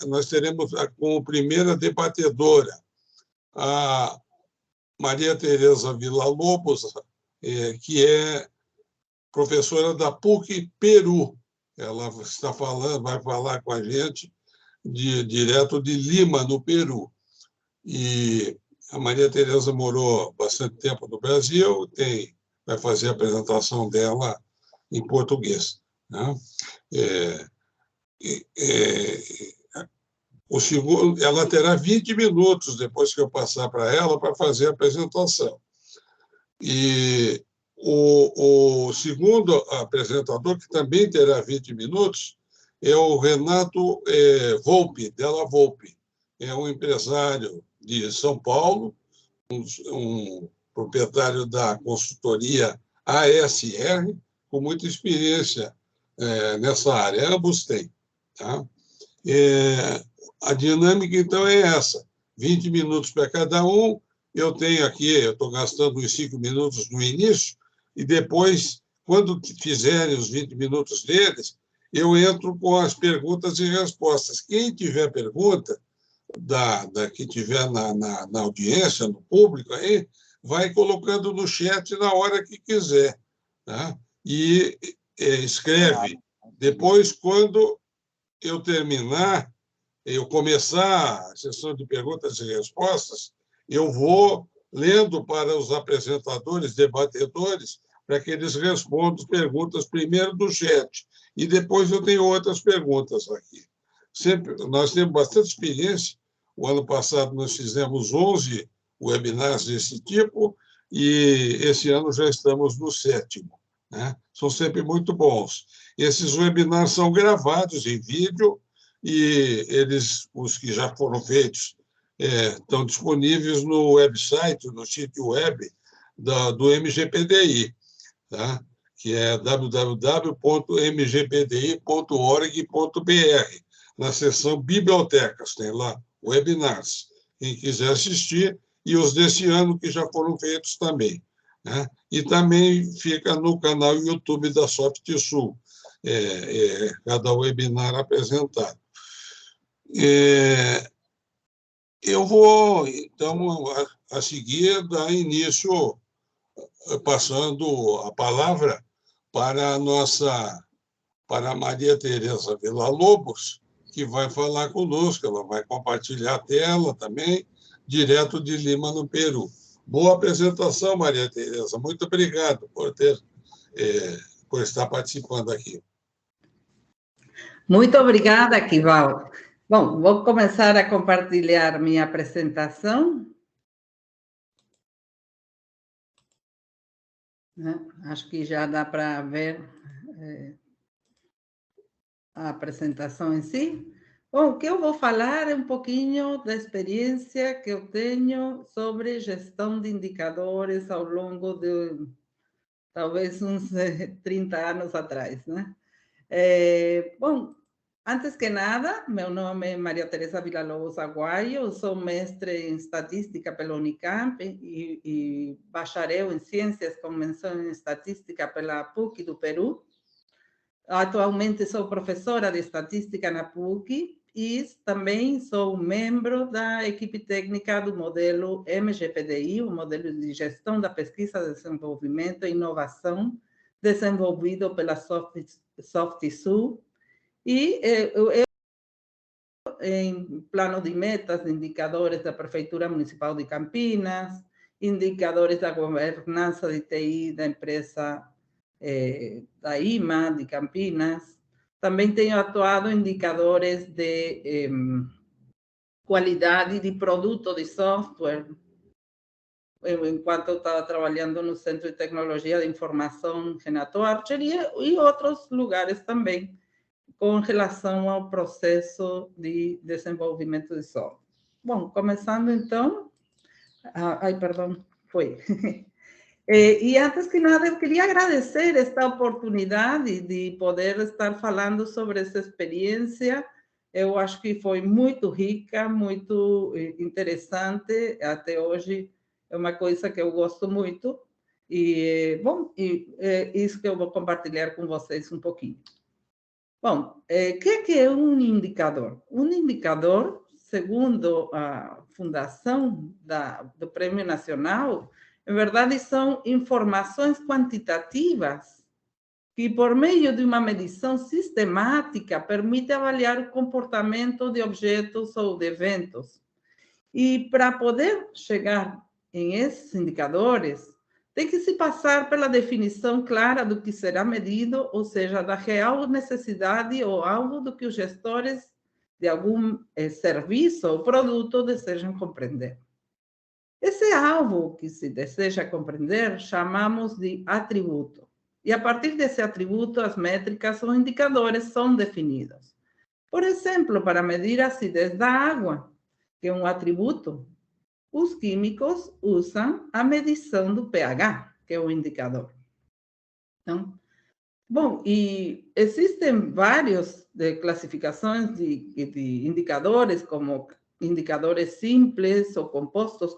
Nós teremos como primeira debatedora a Maria Tereza Villa-Lobos, que é professora da PUC Peru. Ela está falando, vai falar com a gente direto de Lima, no Peru. E a Maria Tereza morou bastante tempo no Brasil, vai fazer a apresentação dela em português, né? O segundo, ela terá 20 minutos depois que eu passar para ela para fazer a apresentação. E o segundo apresentador, que também terá 20 minutos, é o Renato Volpe, Della Volpe. É um empresário de São Paulo, um proprietário da consultoria ASR, com muita experiência nessa área. Ambos têm. Tá? A dinâmica, então, é essa. 20 minutos para cada um. Eu tenho aqui, eu estou gastando uns 5 minutos no início, e depois, quando fizerem os 20 minutos deles, eu entro com as perguntas e respostas. Quem tiver pergunta, que tiver na audiência, no público, aí, vai colocando no chat na hora que quiser. Tá? E escreve. Depois, quando eu terminar, eu começar a sessão de perguntas e respostas, eu vou lendo para os apresentadores, debatedores, para que eles respondam perguntas primeiro do chat, e depois eu tenho outras perguntas aqui. Nós temos bastante experiência. O ano passado nós fizemos 11 webinars desse tipo, e esse ano já estamos no 7º. Né? São sempre muito bons. Esses webinars são gravados em vídeo, e os que já foram feitos estão disponíveis no website, no sítio web do MGPDI, tá? Que é www.mgpdi.org.br, na seção Bibliotecas, tem lá webinars, quem quiser assistir, e os desse ano que já foram feitos também. Né? E também fica no canal YouTube da SoftSul, cada webinar apresentado. Eu vou, então, a seguir, dar início, passando a palavra para a Maria Tereza Villa-Lobos, que vai falar conosco, ela vai compartilhar a tela também, direto de Lima, no Peru. Boa apresentação, Maria Tereza. Muito obrigado por estar participando aqui. Muito obrigada, Kival. Bom, vou começar a compartilhar minha apresentação. Acho que já dá para ver a apresentação em si. Bom, o que eu vou falar é um pouquinho da experiência que eu tenho sobre gestão de indicadores ao longo de talvez uns 30 anos atrás, né? Bom, antes que nada, meu nome é Maria Tereza Villa-Lobos Aguayo, eu sou mestre em estatística pela Unicamp e bacharel em ciências com menção em estatística pela PUC do Peru. Atualmente sou professora de estatística na PUC e também sou membro da equipe técnica do modelo MGPDI, o modelo de gestão da pesquisa, desenvolvimento e inovação, desenvolvido pela SoftSul. E eu, em plano de metas, indicadores da Prefeitura Municipal de Campinas, indicadores da governança de TI da empresa da IMA, de Campinas. Também tenho atuado em indicadores de qualidade de produto de software, enquanto eu estava trabalhando no Centro de Tecnologia de Informação Renato Archer e outros lugares também, com relação ao processo de desenvolvimento de software. Bom, começando então... perdão, foi... E antes que nada, eu queria agradecer esta oportunidade de poder estar falando sobre essa experiência. Eu acho que foi muito rica, muito interessante. Até hoje é uma coisa que eu gosto muito. E, bom, é isso que eu vou compartilhar com vocês um pouquinho. Bom, o que é um indicador? Um indicador, segundo a fundação do Prêmio Nacional, em verdade, são informações quantitativas que, por meio de uma medição sistemática, permite avaliar o comportamento de objetos ou de eventos. E para poder chegar em esses indicadores, tem que se passar pela definição clara do que será medido, ou seja, da real necessidade ou algo do que os gestores de algum serviço ou produto desejam compreender. Esse alvo que se deseja compreender chamamos de atributo. E a partir desse atributo, as métricas ou indicadores são definidos. Por exemplo, para medir a acidez da água, que é um atributo, os químicos usam a medição do pH, que é o indicador. Então, bom, e existem várias classificações de indicadores, como indicadores simples ou compostos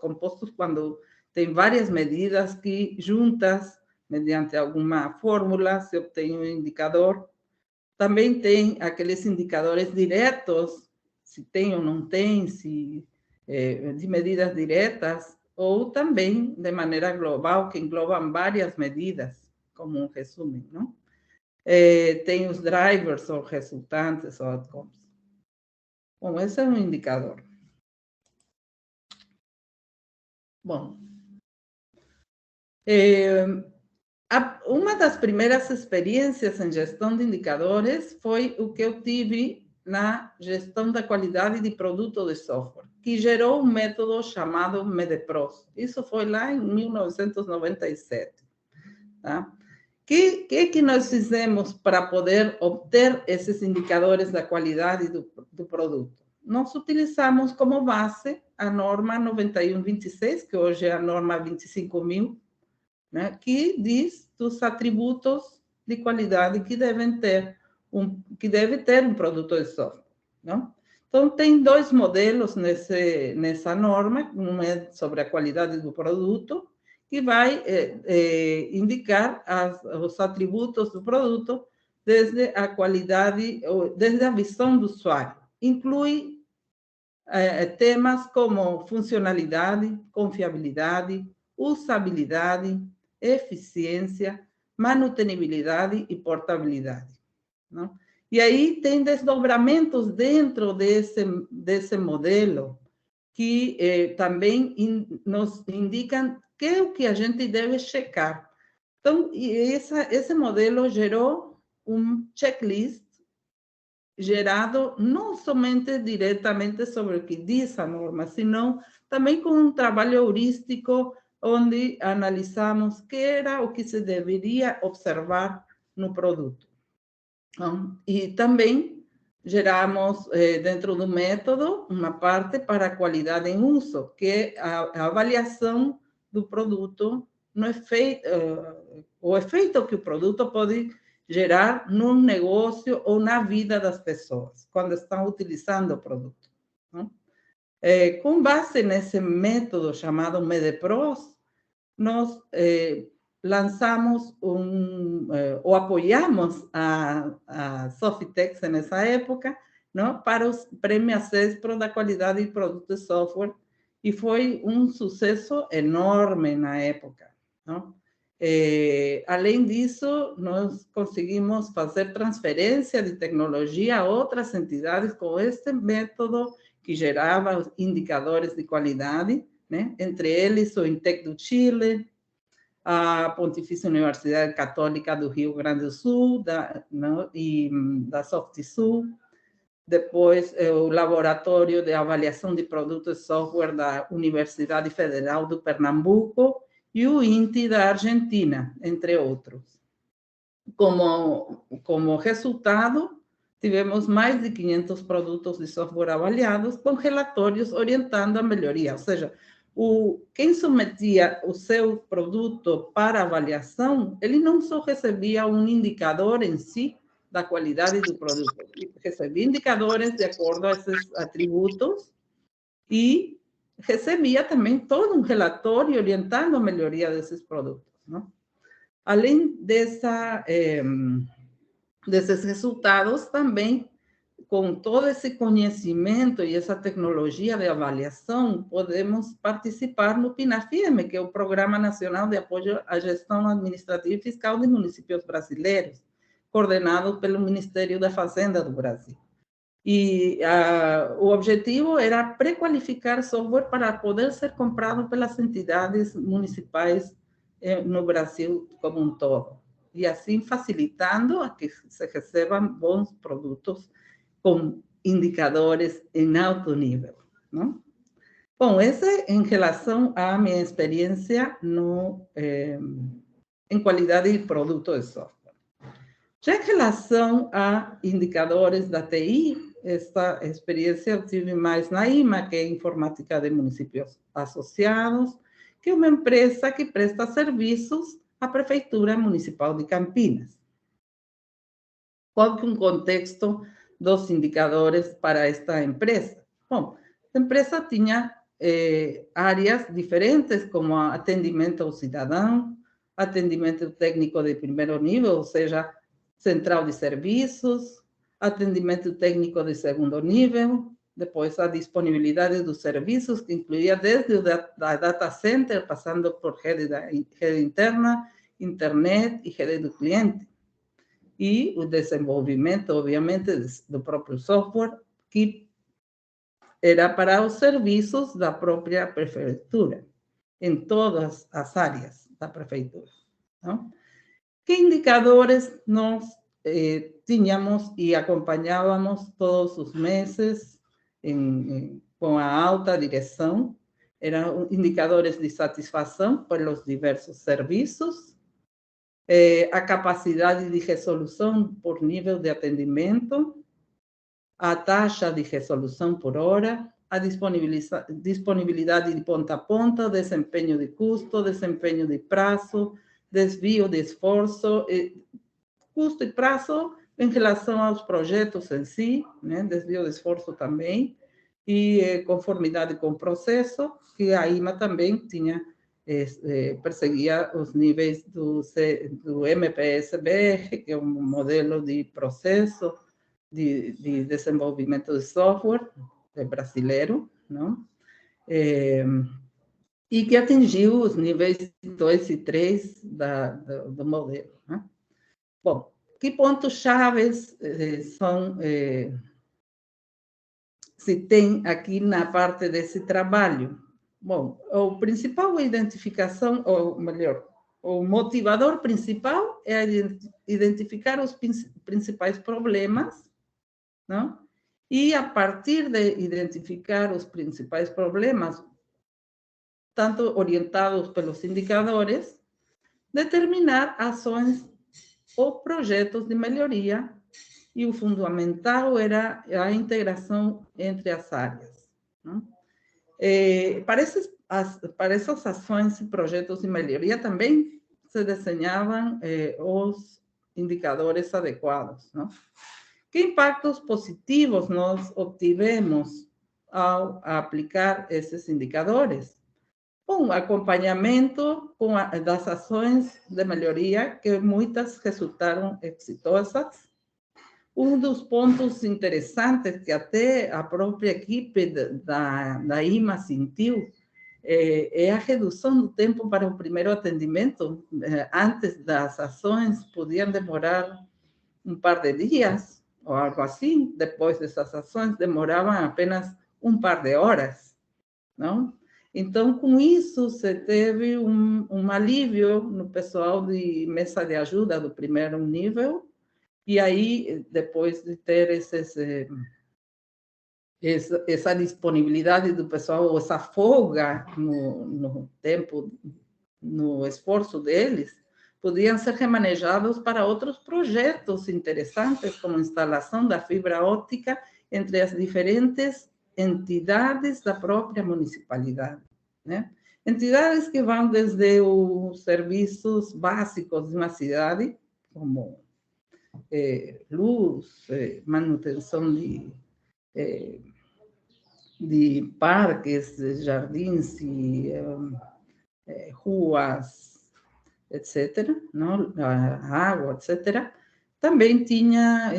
quando tem várias medidas que juntas, mediante alguma fórmula, se obtém um indicador. Também tem aqueles indicadores diretos, se tem ou não tem, de medidas diretas, ou também de maneira global, que englobam várias medidas, como um resumo, não? Tem os drivers, ou resultantes, ou outcomes. Bom, esse é um indicador. Bom, uma das primeiras experiências em gestão de indicadores foi o que eu tive na gestão da qualidade de produto de software, que gerou um método chamado MEDEPROS. Isso foi lá em 1997. Tá? Que nós fizemos para poder obter esses indicadores da qualidade do produto? Nós utilizamos como base a norma 9126, que hoje é a norma 25.000, né, que diz dos atributos de qualidade que deve ter um produto de software, não? Então, tem dois modelos nessa norma, um é sobre a qualidade do produto, que vai indicar os atributos do produto desde a qualidade, desde a visão do usuário. Inclui temas como funcionalidade, confiabilidade, usabilidade, eficiência, manutenibilidade e portabilidade. Não? E aí tem desdobramentos dentro desse modelo que também nos indicam que é o que a gente deve checar. Então, esse modelo gerou um checklist gerado não somente diretamente sobre o que diz a norma, senão também com um trabalho heurístico onde analisamos o que era o que se deveria observar no produto. E também geramos, dentro do método, uma parte para a qualidade em uso, que é a avaliação do produto, o efeito que o produto pode gerar num negócio ou na vida das pessoas, quando estão utilizando o produto. Com base nesse método chamado MEDEPROS, nós lançamos ou apoiamos a Sofitex nessa época, não, para os prêmios CESPRO da qualidade de produtos de software, e foi um sucesso enorme na época. Não? Além disso, nós conseguimos fazer transferência de tecnologia a outras entidades com este método que gerava indicadores de qualidade, né? Entre eles o INTEC do Chile, a Pontifícia Universidade Católica do Rio Grande do Sul, e da SoftSul, depois o Laboratório de Avaliação de Produtos de Software da Universidade Federal do Pernambuco e o INTI da Argentina, entre outros. Como resultado, tivemos mais de 500 produtos de software avaliados com relatórios orientando a melhoria, ou seja, quem submetia o seu produto para avaliação, ele não só recebia um indicador em si da qualidade do produto, ele recebia indicadores de acordo a esses atributos e recebia também todo um relatório orientando a melhoria desses produtos. Não? Além desses resultados também, com todo esse conhecimento e essa tecnologia de avaliação, podemos participar no PNAFIEM, que é o Programa Nacional de Apoio à Gestão Administrativa e Fiscal de Municípios Brasileiros, coordenado pelo Ministério da Fazenda do Brasil. E o objetivo era pré-qualificar software para poder ser comprado pelas entidades municipais no Brasil como um todo. E assim facilitando a que se recebam bons produtos com indicadores em alto nível, não? Bom, essa é em relação à minha experiência em qualidade de produto de software. Já em relação a indicadores da TI, esta experiência eu tive mais na IMA, que é Informática de Municípios Associados, que é uma empresa que presta serviços à Prefeitura Municipal de Campinas. Qual que é o contexto dos indicadores para esta empresa? Bom, a empresa tinha áreas diferentes, como atendimento ao cidadão, atendimento técnico de primeiro nível, ou seja, central de serviços, atendimento técnico de segundo nível, depois a disponibilidade dos serviços, que incluía desde o data center, passando por rede interna, internet e rede do cliente. E o desenvolvimento, obviamente, do próprio software, que era para os serviços da própria prefeitura, em todas as áreas da prefeitura. Não? Que indicadores nós tínhamos e acompanhávamos todos os meses com a alta direção? Eram indicadores de satisfação pelos diversos serviços, a capacidade de resolução por nível de atendimento, a taxa de resolução por hora, a disponibilidade de ponta a ponta, desempenho de custo, desempenho de prazo, desvio de esforço, custo e prazo em relação aos projetos em si, né? Desvio de esforço também, e conformidade com o processo, que a IMA também tinha perseguia os níveis do MPS-BR, que é um modelo de processo de desenvolvimento de software brasileiro, não? E que atingiu os níveis 2 e 3 do modelo. Né? Bom, que pontos chaves se tem aqui na parte desse trabalho? Bom, o principal é a identificação, ou melhor, o motivador principal é identificar os principais problemas, não? E a partir de identificar os principais problemas, tanto orientados pelos indicadores, determinar ações ou projetos de melhoria, e o fundamental era a integração entre as áreas. Não? Para essas ações e projetos de melhoria também se desenhavam os indicadores adequados. Não? Que impactos positivos nós obtivemos ao aplicar esses indicadores? Bom, acompanhamento das ações de melhoria, que muitas resultaram exitosas. Um dos pontos interessantes que até a própria equipe da IMA sentiu é a redução do tempo para o primeiro atendimento. Antes das ações, podiam demorar um par de dias, ou algo assim. Depois dessas ações, demoravam apenas um par de horas, não? Então, com isso, se teve um alívio no pessoal de mesa de ajuda do primeiro nível. E aí, depois de ter essa disponibilidade do pessoal, essa folga no tempo, no esforço deles, podiam ser remanejados para outros projetos interessantes, como a instalação da fibra óptica entre as diferentes entidades da própria municipalidade, né? Entidades que vão desde os serviços básicos de uma cidade, como luz, manutenção de parques, jardins, ruas, etc., não? A água, etc., também tinha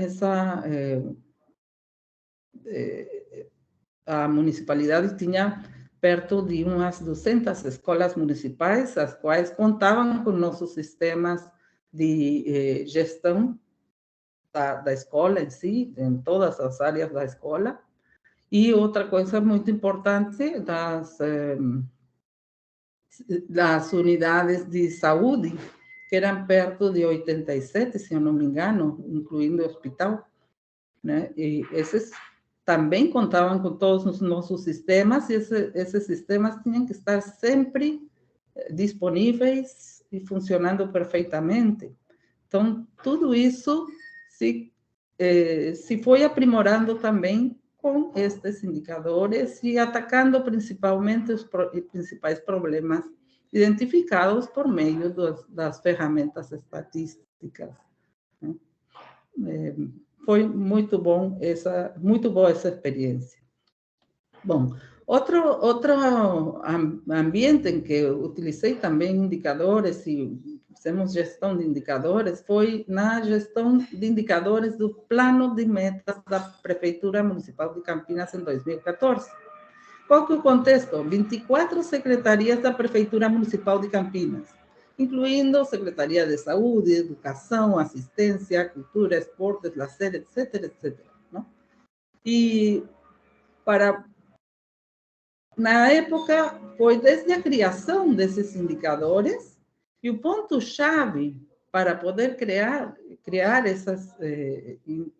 a municipalidade tinha perto de umas 200 escolas municipais, as quais contavam com nossos sistemas de gestão da escola em si, em todas as áreas da escola. E outra coisa muito importante, das unidades de saúde, que eram perto de 87, se eu não me engano, incluindo o hospital, né? E esses também contavam com todos os nossos sistemas, e esses sistemas tinham que estar sempre disponíveis e funcionando perfeitamente. Então, tudo isso se foi aprimorando também com estes indicadores e atacando principalmente os principais problemas identificados por meio das ferramentas estatísticas, né? Foi muito boa essa experiência. Bom, outro ambiente em que eu utilizei também indicadores e fizemos gestão de indicadores foi na gestão de indicadores do plano de metas da Prefeitura Municipal de Campinas em 2014. Qual que é o contexto? 24 secretarias da Prefeitura Municipal de Campinas, incluindo Secretaria de Saúde, Educação, Assistência, Cultura, Esportes, Lazer, etc., etc., não? E na época, foi desde a criação desses indicadores, e o ponto-chave para poder criar esses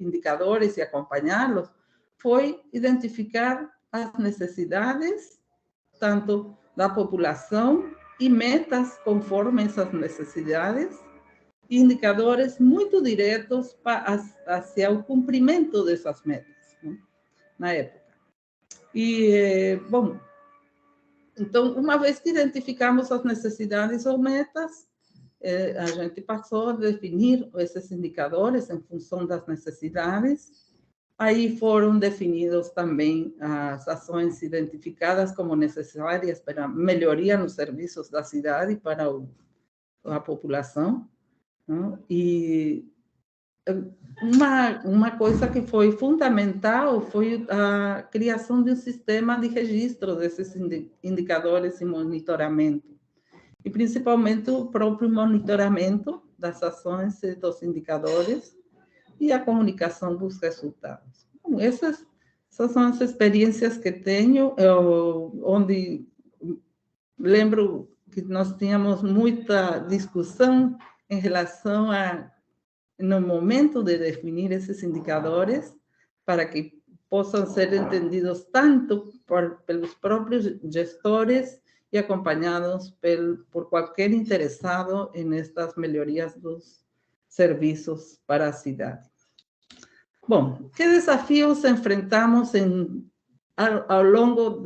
indicadores e acompanhá-los foi identificar as necessidades, tanto da população, e metas conforme essas necessidades, e indicadores muito diretos hacia o cumprimento dessas metas, né, na época. E, bom, então, uma vez que identificamos as necessidades ou metas, a gente passou a definir esses indicadores em função das necessidades. Aí foram definidos também as ações identificadas como necessárias para melhoria nos serviços da cidade para a população, né? E uma coisa que foi fundamental foi a criação de um sistema de registro desses indicadores e monitoramento, e principalmente o próprio monitoramento das ações e dos indicadores e a comunicação dos resultados. Bom, essas são as experiências que tenho, onde lembro que nós tínhamos muita discussão em relação no momento de definir esses indicadores, para que possam ser entendidos tanto pelos próprios gestores e acompanhados por qualquer interessado nestas melhorias dos serviços para a cidade. Bom, que desafios enfrentamos ao longo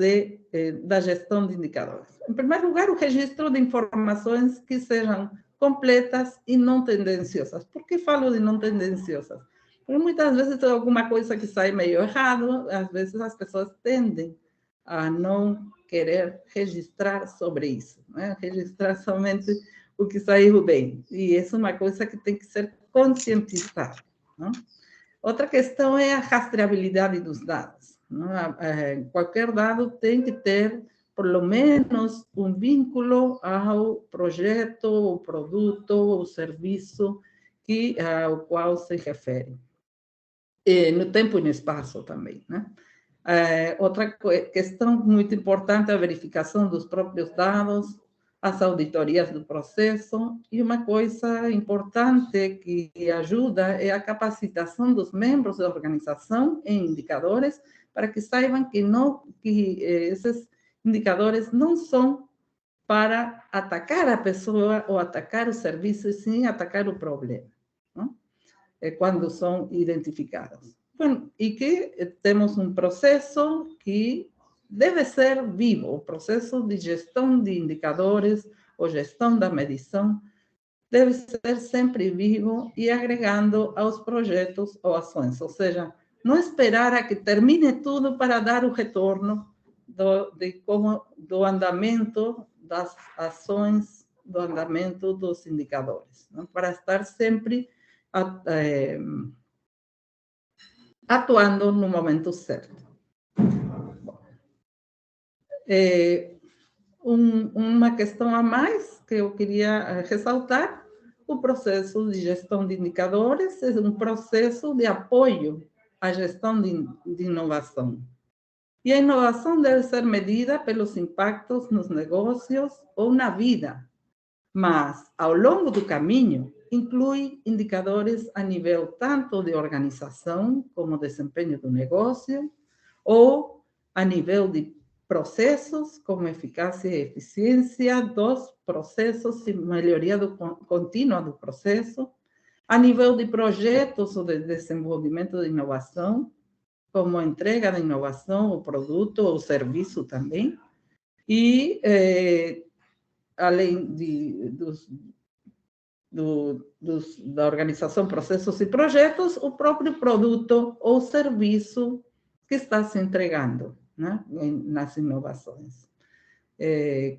da gestão de indicadores? Em primeiro lugar, o registro de informações que sejam completas e não tendenciosas. Por que falo de não tendenciosas? Porque muitas vezes tem alguma coisa que sai meio errado, às vezes as pessoas tendem a não querer registrar sobre isso, né? Registrar somente o que saiu bem. E isso é uma coisa que tem que ser conscientizada, né? Outra questão é a rastreabilidade dos dados, né? Qualquer dado tem que ter por lo menos um vínculo ao projeto, o produto, o serviço ao qual se refere. E no tempo e no espaço também, né? Outra questão muito importante é a verificação dos próprios dados, as auditorias do processo, e uma coisa importante que ajuda é a capacitação dos membros da organização em indicadores, para que saibam que esses indicadores não são para atacar a pessoa ou atacar o serviço, sim atacar o problema, não? Quando são identificados. Bom, e que temos um processo que deve ser vivo, o processo de gestão de indicadores ou gestão da medição deve ser sempre vivo e agregando aos projetos ou ações, ou seja, não esperar a que termine tudo para dar o retorno do andamento das ações, do andamento dos indicadores, né? Para estar sempre atuando no momento certo. Uma questão a mais que eu queria ressaltar: o processo de gestão de indicadores é um processo de apoio à gestão de inovação. E a inovação deve ser medida pelos impactos nos negócios ou na vida, mas, ao longo do caminho, inclui indicadores a nível tanto de organização como desempenho do negócio, ou a nível de processos, como eficácia e eficiência dos processos e melhoria contínua do processo, a nível de projetos ou de desenvolvimento de inovação, como a entrega da inovação, o produto ou serviço também, e além da organização, processos e projetos, o próprio produto ou serviço que está se entregando, né, nas inovações.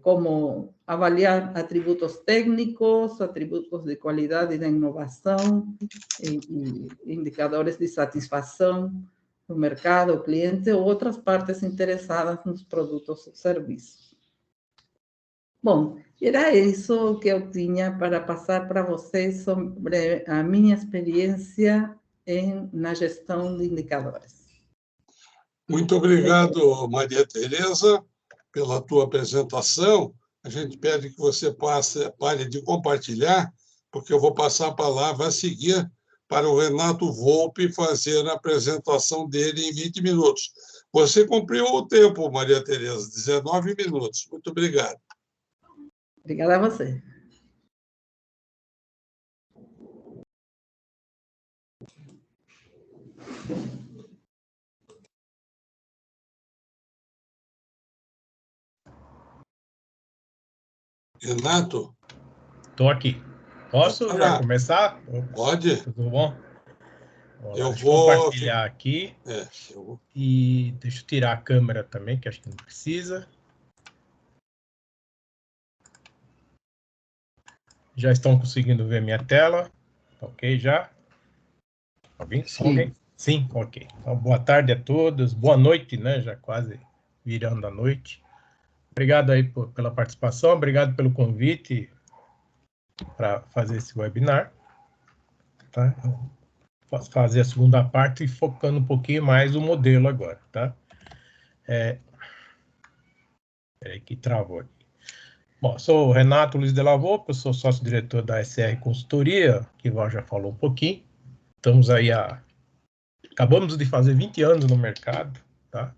Como avaliar atributos técnicos, atributos de qualidade da inovação, e indicadores de satisfação do mercado, o cliente ou outras partes interessadas nos produtos ou serviços. Bom, era isso que eu tinha para passar para vocês sobre a minha experiência na gestão de indicadores. Muito obrigado, Maria Tereza, pela tua apresentação. A gente pede que você pare de compartilhar, porque eu vou passar a palavra a seguir para o Renato Volpi fazer a apresentação dele em 20 minutos. Você cumpriu o tempo, Maria Tereza, 19 minutos. Muito obrigado. Obrigada a você. Renato? Estou aqui. Posso já começar? Pode. Tudo bom? Eu vou compartilhar aqui. Eu... E deixa eu tirar a câmera também, que acho que não precisa. Já estão conseguindo ver minha tela? Ok, já? Alguém? Sim. Alguém? Sim, ok. Então, boa tarde a todos. Boa noite, né? Já quase virando a noite. Obrigado aí pela participação. Obrigado pelo convite para fazer esse webinar. Tá? Fazer a segunda parte e focando um pouquinho mais o modelo agora, tá? Peraí que travou aqui. Bom, sou o Renato Luiz de la Volpe, eu sou sócio-diretor da SR Consultoria, que o Val já falou um pouquinho. Estamos aí acabamos de fazer 20 anos no mercado, tá?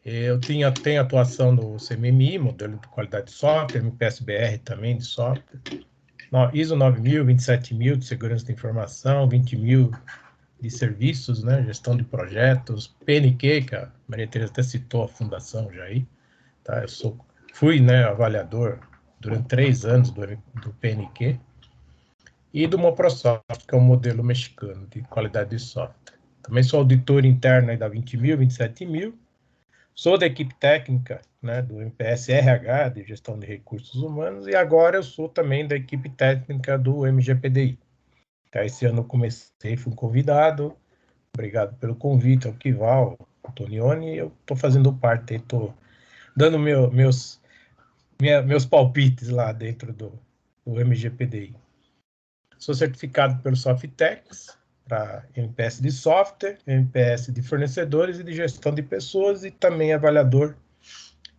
Eu tenho atuação no CMMI, modelo de qualidade de software, MPS-BR também de software, ISO 9000, 27000 de segurança da informação, 20000 de serviços, né, gestão de projetos, PNQ, que a Maria Tereza até citou a fundação já aí, tá? Fui, né, avaliador durante 3 anos do PNQ e do Moprosoft, que é um modelo mexicano de qualidade de software. Também sou auditor interno aí da 20000, 27000, sou da equipe técnica, né, do MPS RH, de gestão de recursos humanos, e agora eu sou também da equipe técnica do MGPDI. Tá, esse ano eu comecei, fui convidado, obrigado pelo convite ao Kival, ao Tonioni, eu estou fazendo parte, estou dando meus palpites lá dentro do MGPDI. Sou certificado pelo Softex, para MPS de software, MPS de fornecedores e de gestão de pessoas, e também avaliador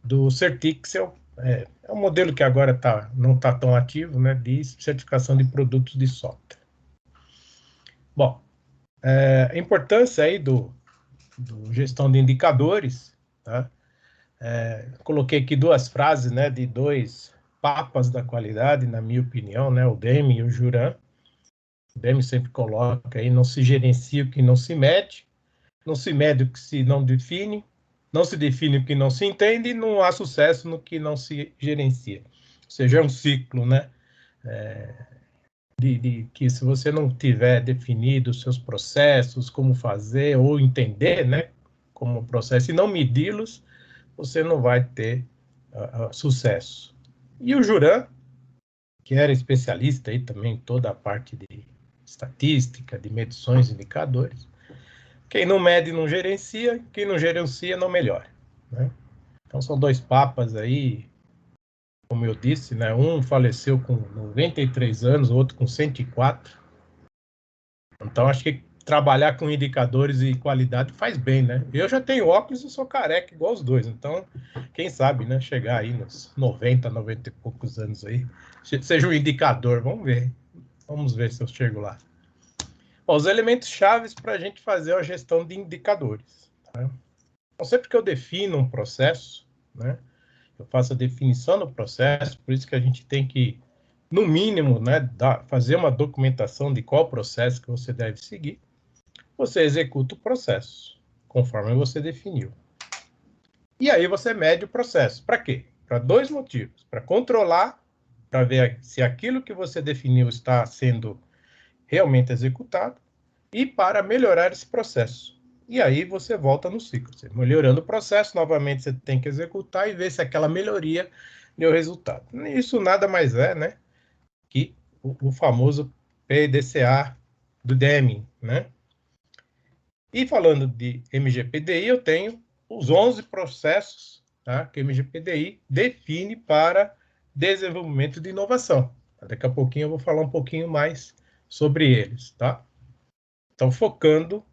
do Certixel, é um modelo que agora não está tão ativo, né, de certificação de produtos de software. Bom, a importância aí do gestão de indicadores, tá? Coloquei aqui 2 frases, né, de 2 papas da qualidade, na minha opinião, né, o Demme e o Juran. O Demme sempre coloca aí: não se gerencia o que não se mede, não se mede o que se não define, não se define o que não se entende, e não há sucesso no que não se gerencia. Ou seja, é um ciclo, né, que se você não tiver definido os seus processos, como fazer, ou entender, né, como processo, e não medi-los, você não vai ter sucesso. E o Juran, que era especialista aí também em toda a parte de estatística, de medições, indicadores. Quem não mede não gerencia, quem não gerencia não melhora, né? Então são dois papas aí, como eu disse, né? Um faleceu com 93 anos, o outro com 104. Então acho que trabalhar com indicadores e qualidade faz bem, né? Eu já tenho óculos e sou careca igual os dois, então quem sabe, né? Chegar aí nos 90, 90 e poucos anos aí, seja um indicador, vamos ver se eu chego lá. Bom, os elementos chaves para a gente fazer a gestão de indicadores, tá? Então, sempre que eu defino um processo, né? Eu faço a definição do processo, por isso que a gente tem que, no mínimo, né, fazer uma documentação de qual processo que você deve seguir. Você executa o processo, conforme você definiu. E aí você mede o processo. Para quê? Para dois motivos. Para controlar, para ver se aquilo que você definiu está sendo realmente executado, e para melhorar esse processo. E aí você volta no ciclo. Você melhorando o processo, novamente você tem que executar e ver se aquela melhoria deu resultado. Isso nada mais é, né, que o famoso PDCA do Deming, né? E falando de MGPDI, eu tenho os 11 processos, tá, que o MGPDI define para desenvolvimento de inovação. Daqui a pouquinho eu vou falar um pouquinho mais sobre eles, tá? Então, focando,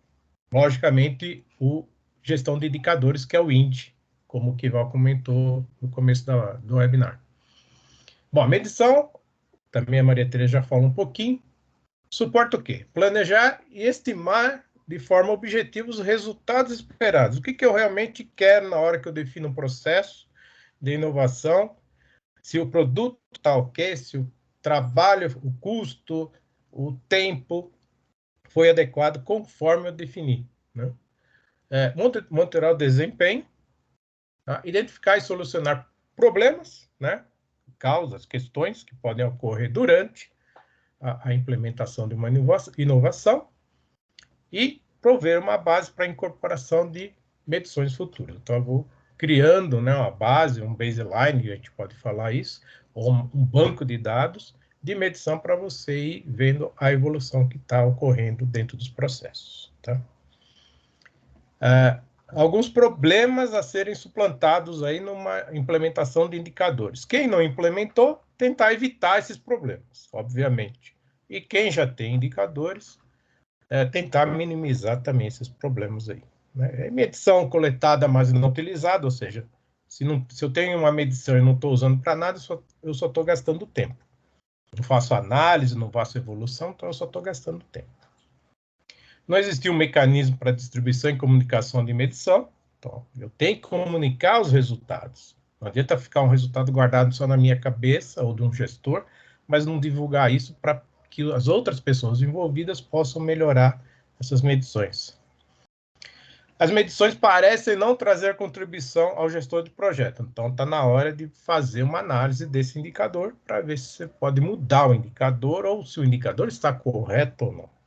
logicamente, o gestão de indicadores, que é o IND, como o Kival comentou no começo do webinar. Bom, a medição, também a Maria Tereza já falou um pouquinho, suporta o quê? Planejar e estimar de forma objetiva os resultados esperados. O que eu realmente quero na hora que eu defino um processo de inovação, se o produto está ok, se o trabalho, o custo, o tempo foi adequado conforme eu defini, né? Monitorar o desempenho, tá? Identificar e solucionar problemas, né? Causas, questões que podem ocorrer durante a implementação de uma inovação e prover uma base para a incorporação de medições futuras. Então, eu vou criando, né, uma base, um baseline, a gente pode falar isso, ou um banco de dados de medição para você ir vendo a evolução que está ocorrendo dentro dos processos, tá? Alguns problemas a serem suplantados aí numa implementação de indicadores. Quem não implementou, tentar evitar esses problemas, obviamente. E quem já tem indicadores, tentar minimizar também esses problemas aí, né? Medição coletada, mas não utilizada, ou seja, se eu tenho uma medição e não estou usando para nada, eu só estou gastando tempo. Não faço análise, não faço evolução, então eu só estou gastando tempo. Não existia um mecanismo para distribuição e comunicação de medição, então eu tenho que comunicar os resultados. Não adianta ficar um resultado guardado só na minha cabeça ou de um gestor, mas não divulgar isso para que as outras pessoas envolvidas possam melhorar essas medições. As medições parecem não trazer contribuição ao gestor de projeto, então está na hora de fazer uma análise desse indicador para ver se você pode mudar o indicador ou se o indicador está correto ou não.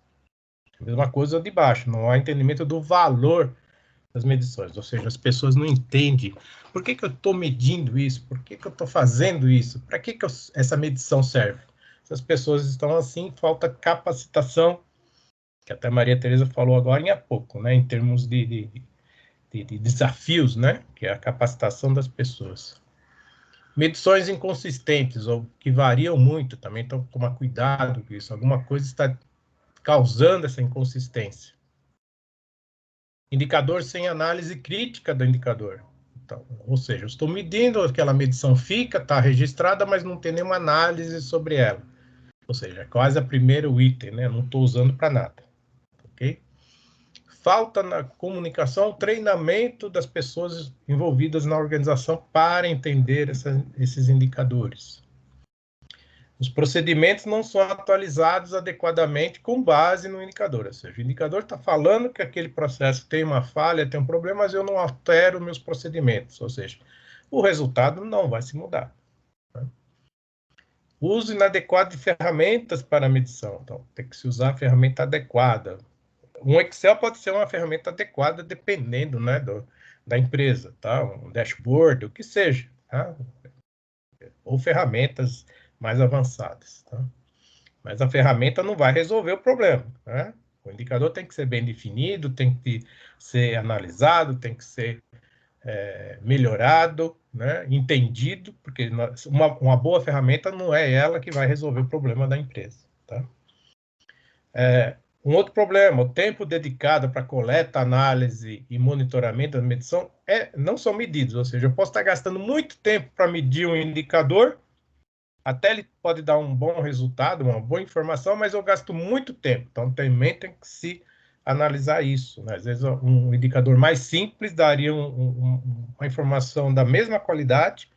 A mesma coisa de baixo, não há entendimento do valor das medições, ou seja, as pessoas não entendem por que eu estou medindo isso, por que eu estou fazendo isso, para que essa medição serve. Se as pessoas estão assim, falta capacitação, que até a Maria Tereza falou agora há pouco, né, em termos de desafios, né, que é a capacitação das pessoas. Medições inconsistentes, ou que variam muito, também então tomar cuidado com isso, alguma coisa está causando essa inconsistência. Indicador sem análise crítica do indicador. Então, ou seja, eu estou medindo, aquela medição fica, está registrada, mas não tem nenhuma análise sobre ela. Ou seja, é quase a primeiro item, né? Não estou usando para nada. Ok? Falta na comunicação, treinamento das pessoas envolvidas na organização para entender esses indicadores. Os procedimentos não são atualizados adequadamente com base no indicador. Ou seja, o indicador está falando que aquele processo tem uma falha, tem um problema, mas eu não altero meus procedimentos. Ou seja, o resultado não vai se mudar. Né? Uso inadequado de ferramentas para medição. Então, tem que se usar a ferramenta adequada. Um Excel pode ser uma ferramenta adequada dependendo, né, da empresa, tá? Um dashboard, o que seja, tá? Ou ferramentas mais avançadas, tá? mas a ferramenta não vai resolver o problema, né? O indicador tem que ser bem definido, tem que ser analisado, tem que ser melhorado, né? Entendido, porque uma boa ferramenta não é ela que vai resolver o problema da empresa, tá? Um outro problema, o tempo dedicado para coleta, análise e monitoramento da medição não são medidos, ou seja, eu posso estar gastando muito tempo para medir um indicador, até ele pode dar um bom resultado, uma boa informação, mas eu gasto muito tempo, então também tem que se analisar isso, né? Às vezes um indicador mais simples daria uma informação da mesma qualidade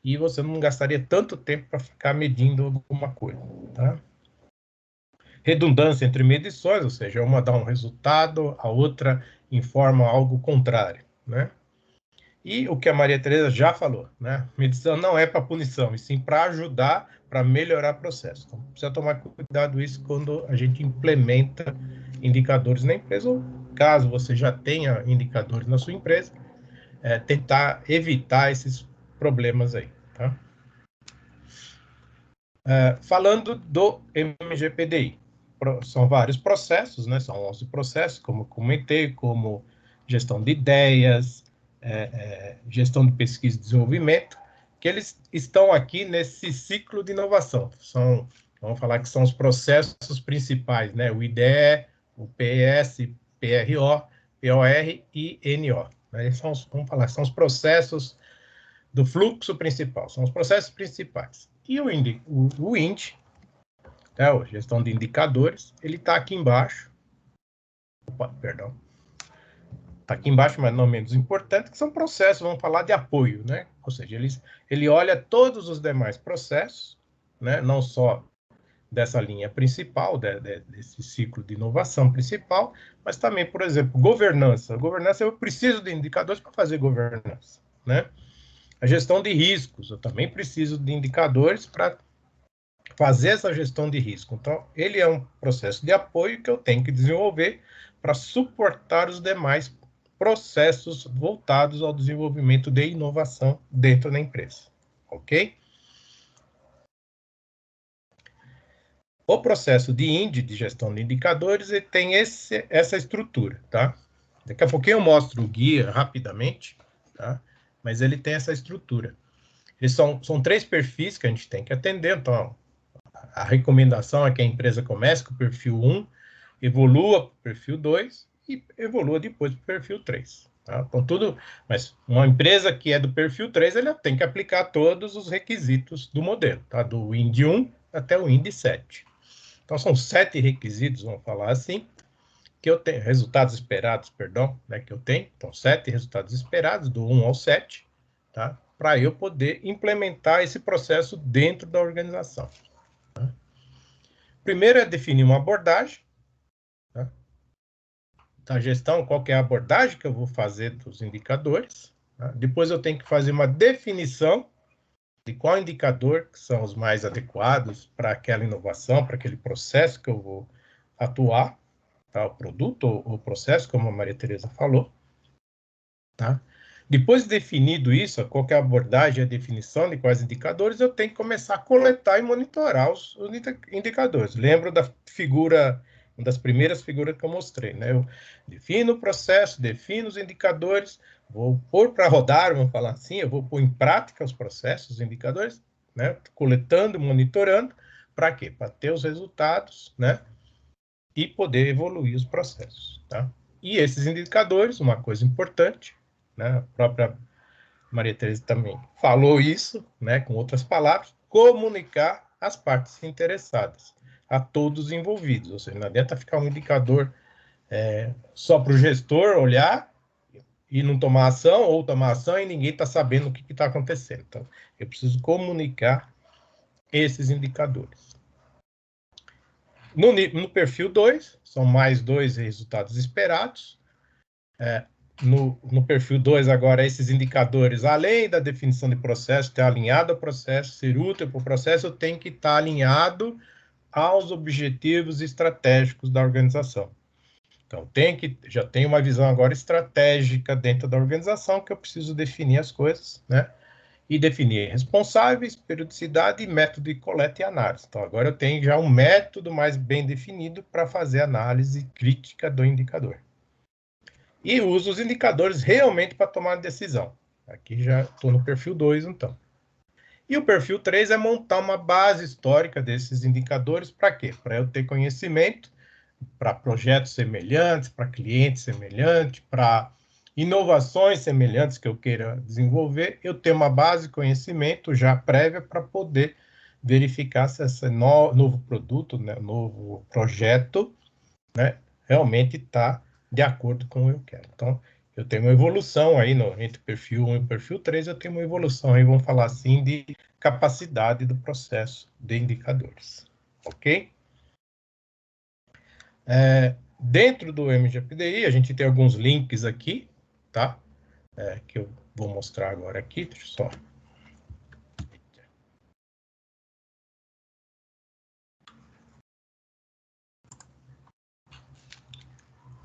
e você não gastaria tanto tempo para ficar medindo alguma coisa, tá? Redundância entre medições, ou seja, uma dá um resultado, a outra informa algo contrário, né? E o que a Maria Tereza já falou, né? Medição não é para punição, e sim para ajudar, para melhorar o processo. Então, precisa tomar cuidado isso quando a gente implementa indicadores na empresa, ou caso você já tenha indicadores na sua empresa, tentar evitar esses problemas aí, tá? Falando do MGPDI, são vários processos, né? São 11 processos, como comentei, como gestão de ideias, gestão de pesquisa e desenvolvimento, que eles estão aqui nesse ciclo de inovação. Vamos falar que são os processos principais, né? O IDE, o PS, PRO, POR e NO. Né? Vamos falar, são os processos do fluxo principal, são os processos principais. E o IND, a gestão de indicadores, ele está aqui embaixo. Perdão. Está aqui embaixo, mas não menos importante, que são processos, vamos falar de apoio, né? Ou seja, ele olha todos os demais processos, né? Não só dessa linha principal, desse ciclo de inovação principal, mas também, por exemplo, governança. Governança, eu preciso de indicadores para fazer governança, né? A gestão de riscos, eu também preciso de indicadores para fazer essa gestão de risco. Então, ele é um processo de apoio que eu tenho que desenvolver para suportar os demais processos voltados ao desenvolvimento de inovação dentro da empresa, ok? O processo de IND, de gestão de indicadores, ele tem essa estrutura, tá? Daqui a pouquinho eu mostro o guia rapidamente, tá? Mas ele tem essa estrutura. Eles são 3 perfis que a gente tem que atender, então a recomendação é que a empresa comece com o perfil 1, evolua para o perfil 2 e evolua depois para o perfil 3. Tá? Então, mas uma empresa que é do perfil 3, ela tem que aplicar todos os requisitos do modelo, tá? Do IND 1 até o IND 7. Então, são 7 requisitos, vamos falar assim, que eu tenho, resultados esperados, perdão, né, que eu tenho. Então, 7 resultados esperados, do 1 ao 7, tá? Para eu poder implementar esse processo dentro da organização. Tá? Primeiro é definir uma abordagem, tá? Da gestão, qual que é a abordagem que eu vou fazer dos indicadores. Tá? Depois eu tenho que fazer uma definição de qual indicador que são os mais adequados para aquela inovação, para aquele processo que eu vou atuar, tá? O produto ou o processo, como a Maria Tereza falou. Tá? Depois de definido isso, qual que é a abordagem, a definição de quais indicadores, eu tenho que começar a coletar e monitorar os indicadores. Lembro da figura, uma das primeiras figuras que eu mostrei, né? Eu defino o processo, defino os indicadores, vou pôr para rodar, vamos falar assim, eu vou pôr em prática os processos, os indicadores, né? Coletando, monitorando, para quê? Para ter os resultados, né? E poder evoluir os processos, tá? E esses indicadores, uma coisa importante, né? A própria Maria Tereza também falou isso, né? Com outras palavras, comunicar as partes interessadas, a todos os envolvidos. Ou seja, não adianta ficar um indicador só para o gestor olhar e não tomar ação, ou tomar ação e ninguém está sabendo o que está acontecendo. Então, eu preciso comunicar esses indicadores. No perfil 2, são mais 2 resultados esperados. No perfil 2, agora, esses indicadores, além da definição de processo, ter alinhado ao processo, ser útil para o processo, eu tenho que estar alinhado aos objetivos estratégicos da organização. Então, já tenho uma visão agora estratégica dentro da organização, que eu preciso definir as coisas, né? e definir responsáveis, periodicidade e método de coleta e análise. Então, agora eu tenho já um método mais bem definido para fazer análise crítica do indicador. E uso os indicadores realmente para tomar decisão. Aqui já estou no perfil 2, então. E o perfil 3 é montar uma base histórica desses indicadores. Para quê? Para eu ter conhecimento, para projetos semelhantes, para clientes semelhantes, para inovações semelhantes que eu queira desenvolver, eu tenho uma base de conhecimento já prévia para poder verificar se esse novo produto, né, novo projeto, né, realmente está de acordo com o que eu quero. Então, eu tenho uma evolução aí entre o perfil 1 e o perfil 3, eu tenho uma evolução aí, vamos falar assim, de capacidade do processo de indicadores. Ok? Dentro do MGPDI, a gente tem alguns links aqui, tá? Que eu vou mostrar agora aqui, deixa eu só.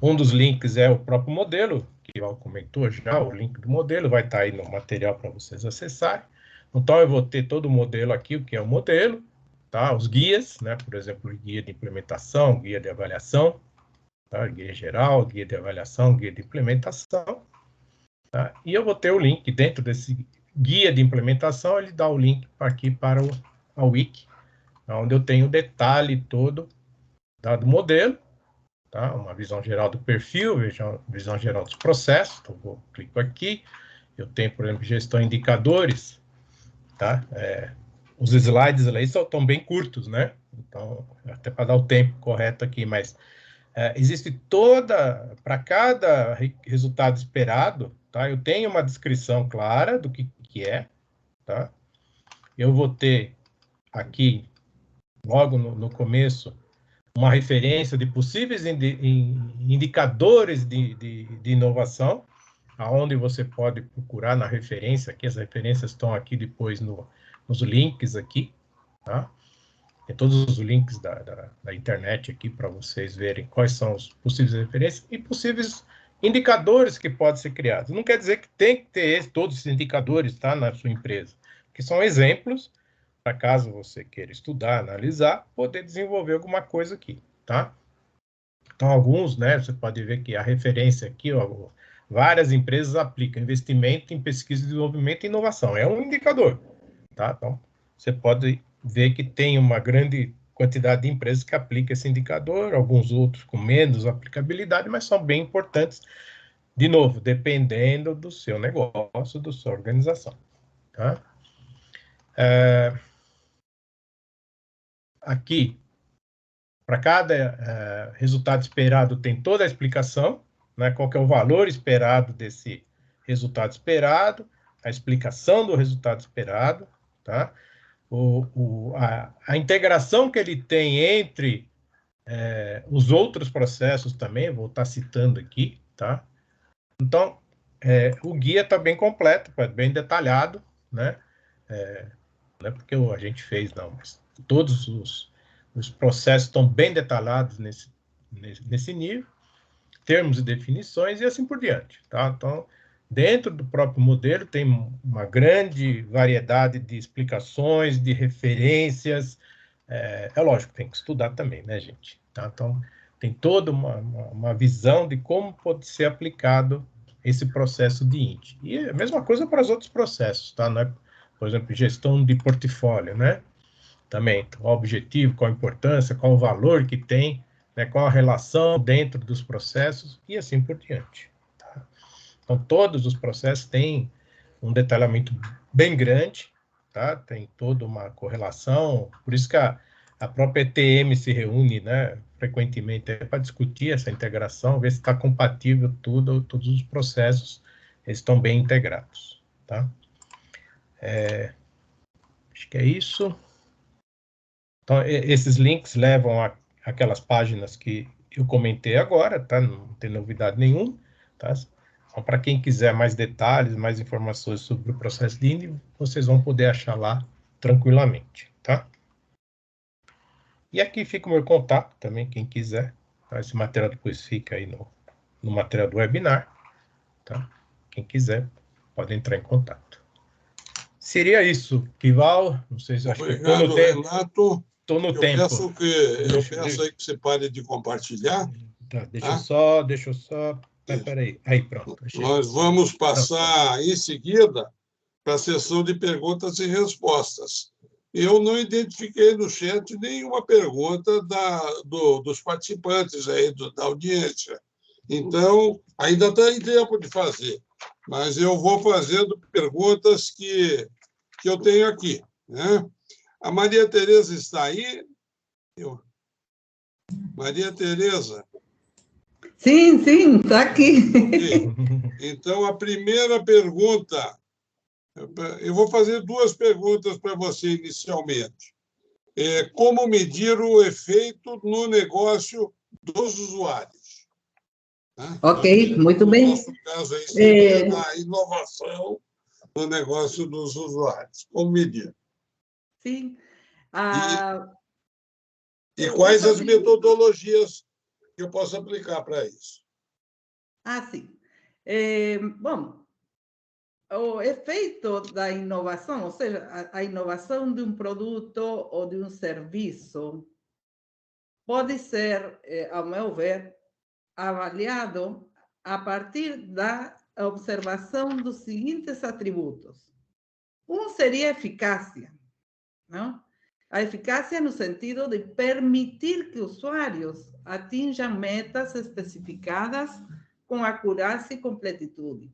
Um dos links é o próprio modelo, que o comentou já, o link do modelo, vai estar aí no material para vocês acessarem. Então, eu vou ter todo o modelo aqui, o que é o modelo, tá? Os guias, né? Por exemplo, guia de implementação, guia de avaliação, tá? Guia geral, guia de avaliação, guia de implementação. Tá? E eu vou ter o link dentro desse guia de implementação, ele dá o link aqui para a wiki, onde eu tenho o detalhe todo do modelo, tá? Uma visão geral do perfil, visão geral dos processos. Então, eu clico aqui, eu tenho, por exemplo, gestão de indicadores, tá? Os slides ali estão bem curtos, né? Então, até para dar o tempo correto aqui, mas existe para cada resultado esperado, tá? Eu tenho uma descrição clara do que é, tá? Eu vou ter aqui, logo no começo, uma referência de possíveis indicadores de inovação, aonde você pode procurar na referência aqui, as referências estão aqui depois nos links aqui, tá? Tem todos os links da internet aqui para vocês verem quais são os possíveis referências e possíveis indicadores que podem ser criados. Não quer dizer que tem que ter todos esses indicadores, tá, na sua empresa, que são exemplos para caso você queira estudar, analisar, poder desenvolver alguma coisa aqui, tá? Então, alguns, né, você pode ver que a referência aqui, ó, várias empresas aplicam investimento em pesquisa, desenvolvimento e inovação. É um indicador, tá? Então, você pode ver que tem uma grande quantidade de empresas que aplicam esse indicador, alguns outros com menos aplicabilidade, mas são bem importantes, de novo, dependendo do seu negócio, da sua organização, tá? Aqui, para cada resultado esperado, tem toda a explicação, né? Qual que é o valor esperado desse resultado esperado, a explicação do resultado esperado, tá? A integração que ele tem entre os outros processos também, vou estar citando aqui, tá? Então, o guia está bem completo, bem detalhado, né? Não é porque a gente fez, não, mas todos os processos estão bem detalhados nesse nível, termos e definições e assim por diante, tá? Então, dentro do próprio modelo tem uma grande variedade de explicações, de referências. É lógico, tem que estudar também, né, gente? Tá? Então, tem toda uma visão de como pode ser aplicado esse processo de INT. E a mesma coisa para os outros processos, tá? Não é, por exemplo, gestão de portfólio, né? Também, qual o objetivo, qual a importância, qual o valor que tem, né? Qual a relação dentro dos processos e assim por diante. Tá? Então, todos os processos têm um detalhamento bem grande, tá? Tem toda uma correlação, por isso que a própria ETM se reúne, né, frequentemente para discutir essa integração, ver se está compatível todos os processos estão bem integrados, tá? Acho que é isso. Então, esses links levam aquelas páginas que eu comentei agora, tá? Não tem novidade nenhuma, tá? Então, para quem quiser mais detalhes, mais informações sobre o processo de IND, vocês vão poder achar lá tranquilamente, tá? E aqui fica o meu contato também, quem quiser. Tá? Esse material depois fica aí no material do webinar, tá? Quem quiser, pode entrar em contato. Seria isso, Kival. Não sei se acho que estou Obrigado, no tempo. Renato. Estou no Eu tempo. peço aí que você pare de compartilhar. Tá, deixa Tá? eu só. Peraí. Aí, pronto. Achei. Nós vamos passar em seguida para a sessão de perguntas e respostas. Eu não identifiquei no chat nenhuma pergunta dos participantes aí, da audiência. Então, ainda tem tempo de fazer, mas eu vou fazendo perguntas que eu tenho aqui, né? A Maria Tereza está aí? Maria Tereza? Sim, está aqui. Ok. Então, a primeira pergunta, eu vou fazer duas perguntas para você inicialmente. Como medir o efeito no negócio dos usuários? Né? Ok, muito bem. No nosso caso, aí seria a inovação no negócio dos usuários. Como medir? Sim. E quais as metodologias que eu posso aplicar para isso? Sim. Bom, o efeito da inovação, ou seja, a inovação de um produto ou de um serviço, pode ser, ao meu ver, avaliado a partir da observação dos seguintes atributos. Um seria a eficácia, não? A eficácia no sentido de permitir que usuários atinjam metas especificadas com acurácia e completitude.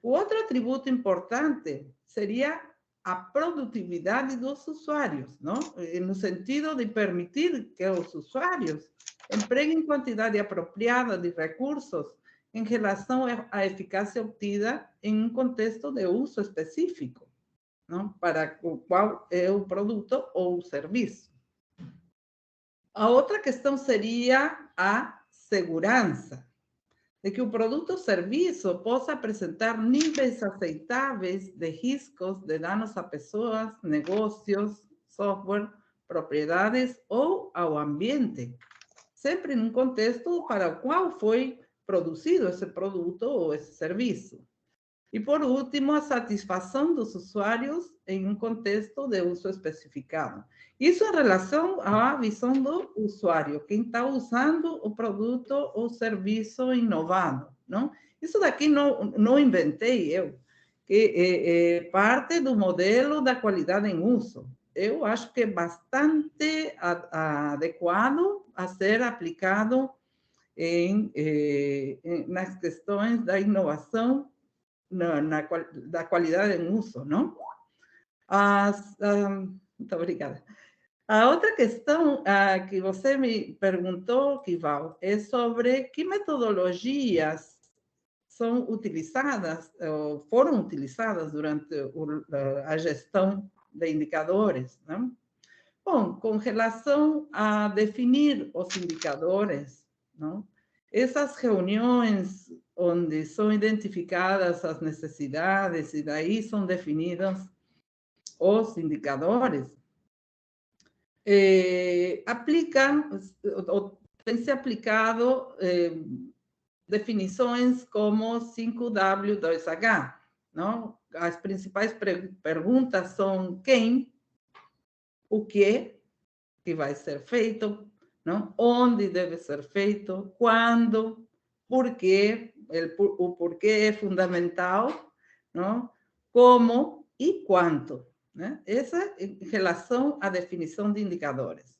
O outro atributo importante seria a produtividade dos usuários, não? No sentido de permitir que os usuários empreguem quantidade apropriada de recursos em relação à eficácia obtida em um contexto de uso específico, não? Para o qual é o produto ou o serviço. A outra questão seria a segurança, de que o produto ou serviço possa apresentar níveis aceitáveis de riscos de danos a pessoas, negócios, software, propriedades ou ao ambiente, sempre num contexto para o qual foi produzido esse produto ou esse serviço. E, por último, a satisfação dos usuários em um contexto de uso especificado. Isso em relação à visão do usuário, quem está usando o produto ou serviço inovado, não? Isso daqui não inventei eu, que é parte do modelo da qualidade em uso. Eu acho que é bastante adequado a ser aplicado nas questões da inovação da qualidade em uso, não? Muito obrigada. A outra questão que você me perguntou, Kival, é sobre que metodologias são utilizadas, ou foram utilizadas durante a gestão de indicadores, não? Bom, com relação a definir os indicadores, não? Essas reuniões onde são identificadas as necessidades e daí são definidos os indicadores, tem se aplicado definições como 5W2H, não? As principais perguntas são quem, o que vai ser feito, não? Onde deve ser feito, quando, por quê, o porquê é fundamental, não? Como e quanto, né? Essa em relação à definição de indicadores.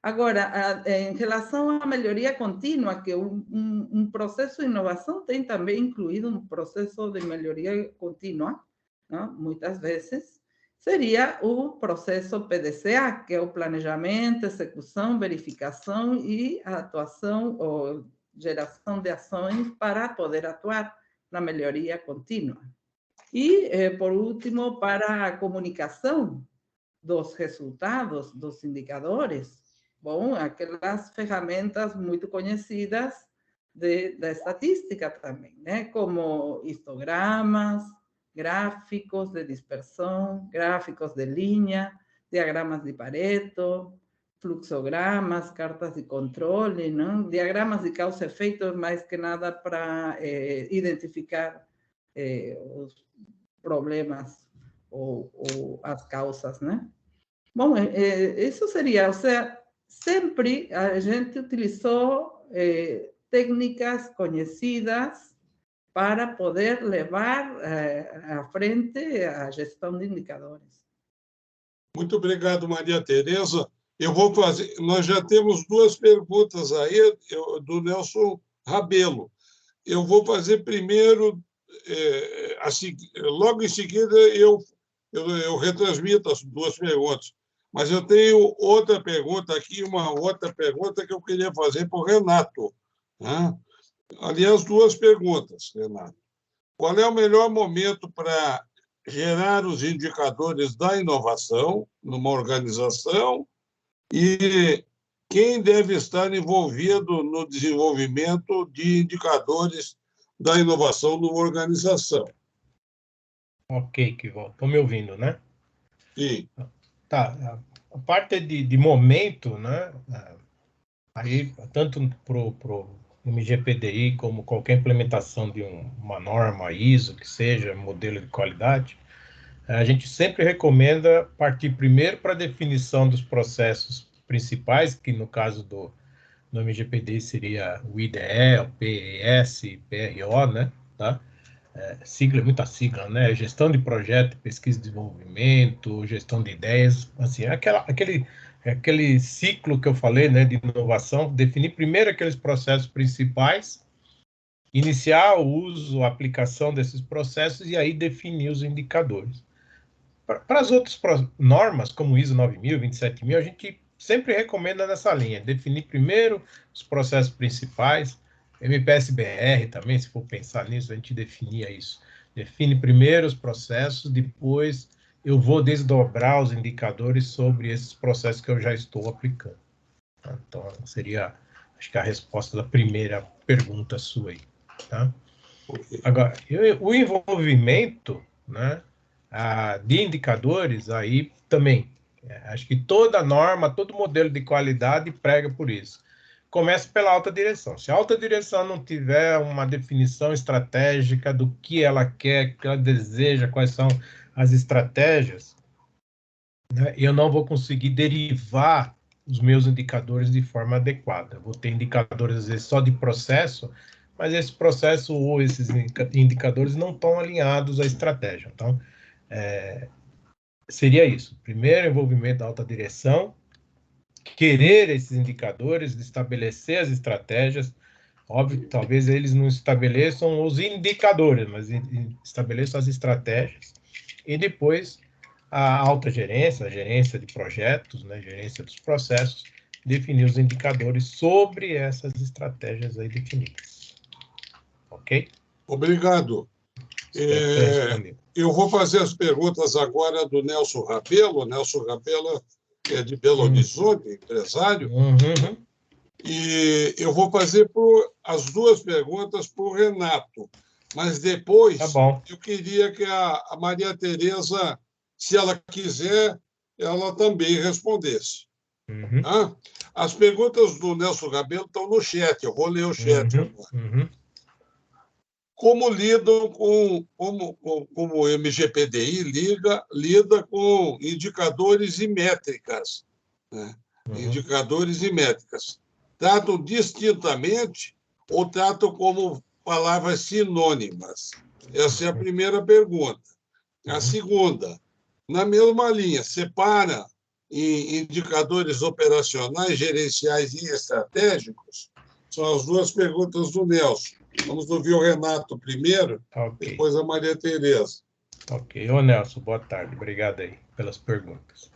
Agora, em relação à melhoria contínua, que um processo de inovação tem também incluído um processo de melhoria contínua, não? Muitas vezes, seria o processo PDCA, que é o planejamento, execução, verificação e atuação ou geração de ações para poder atuar na melhoria contínua. E, por último, para a comunicação dos resultados, dos indicadores, bom, aquelas ferramentas muito conhecidas da estatística também, né? Como histogramas, gráficos de dispersão, gráficos de linha, diagramas de Pareto, fluxogramas, cartas de controle, não? Diagramas de causa e efeito, mais que nada para identificar os problemas ou as causas, né? Bom, isso seria, ou seja, sempre a gente utilizou técnicas conhecidas para poder levar à frente a gestão de indicadores. Muito obrigado, Maria Tereza. Eu vou fazer. Nós já temos duas perguntas aí do Nelson Rabelo. Eu vou fazer primeiro, assim, logo em seguida eu retransmito as duas perguntas. Mas eu tenho outra pergunta aqui, uma outra pergunta que eu queria fazer para o Renato, né? Aliás, duas perguntas, Renato. Qual é o melhor momento para gerar os indicadores da inovação numa organização e quem deve estar envolvido no desenvolvimento de indicadores da inovação numa organização? Ok, Kival. Estão me ouvindo, né? Sim. Tá. A parte de momento, né? Aí, tanto pro MGPDI como qualquer implementação de uma norma ISO, que seja modelo de qualidade, a gente sempre recomenda partir primeiro para a definição dos processos principais, que no caso do MGPDI seria o IDE, o PES, PRO, né? Tá? Sigla, muita sigla, né? Gestão de projeto, pesquisa e desenvolvimento, gestão de ideias, assim, aquele ciclo que eu falei, né, de inovação, definir primeiro aqueles processos principais, iniciar o uso, a aplicação desses processos e aí definir os indicadores. Para as outras normas, como ISO 9000, 27000, a gente sempre recomenda nessa linha, definir primeiro os processos principais, MPS-BR também, se for pensar nisso, a gente definia isso. Define primeiro os processos, depois eu vou desdobrar os indicadores sobre esses processos que eu já estou aplicando. Então, seria, acho que a resposta da primeira pergunta sua aí. Tá? Okay. Agora, o envolvimento, né, de indicadores, aí também, acho que toda norma, todo modelo de qualidade prega por isso. Começa pela alta direção. Se a alta direção não tiver uma definição estratégica do que ela quer, o que ela deseja, quais são as estratégias, né, eu não vou conseguir derivar os meus indicadores de forma adequada. Eu vou ter indicadores, às vezes, só de processo, mas esse processo ou esses indicadores não estão alinhados à estratégia. Então, seria isso. Primeiro, envolvimento da alta direção, querer esses indicadores, estabelecer as estratégias. Óbvio que talvez eles não estabeleçam os indicadores, mas estabeleçam as estratégias. E depois, a alta gerência, a gerência de projetos, né, gerência dos processos, definir os indicadores sobre essas estratégias aí definidas. Ok? Obrigado. Eu vou fazer as perguntas agora do Nelson Rabelo. Nelson Rabelo é de Belo Horizonte, empresário. E eu vou fazer as duas perguntas para o Renato. Mas depois, eu queria que a Maria Tereza, se ela quiser, ela também respondesse. As perguntas do Nelson Rabelo estão no chat. Eu vou ler o chat agora. Como lidam como o MGPDI lida com indicadores e métricas, né? Indicadores e métricas. Tratam distintamente ou tratam como palavras sinônimas? Essa é a primeira pergunta. A segunda, na mesma linha, separa em indicadores operacionais, gerenciais e estratégicos? São as duas perguntas do Nelson. Vamos ouvir o Renato primeiro, depois a Maria Tereza. Ok. Ô, Nelson, boa tarde. Obrigado aí pelas perguntas.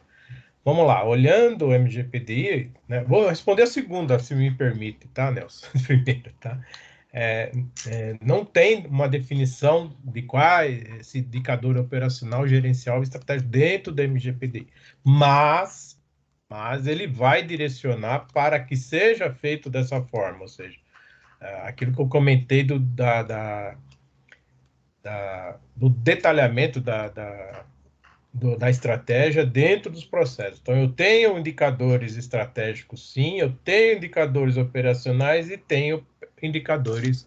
Vamos lá. Olhando o MGPDI, né, vou responder a segunda, se me permite, tá, Nelson? Primeiro, tá? Não tem uma definição de qual é esse indicador operacional, gerencial e estratégico dentro do MGPDI. Mas ele vai direcionar para que seja feito dessa forma, ou seja, aquilo que eu comentei do detalhamento da estratégia dentro dos processos. Então, eu tenho indicadores estratégicos, sim, eu tenho indicadores operacionais e tenho indicadores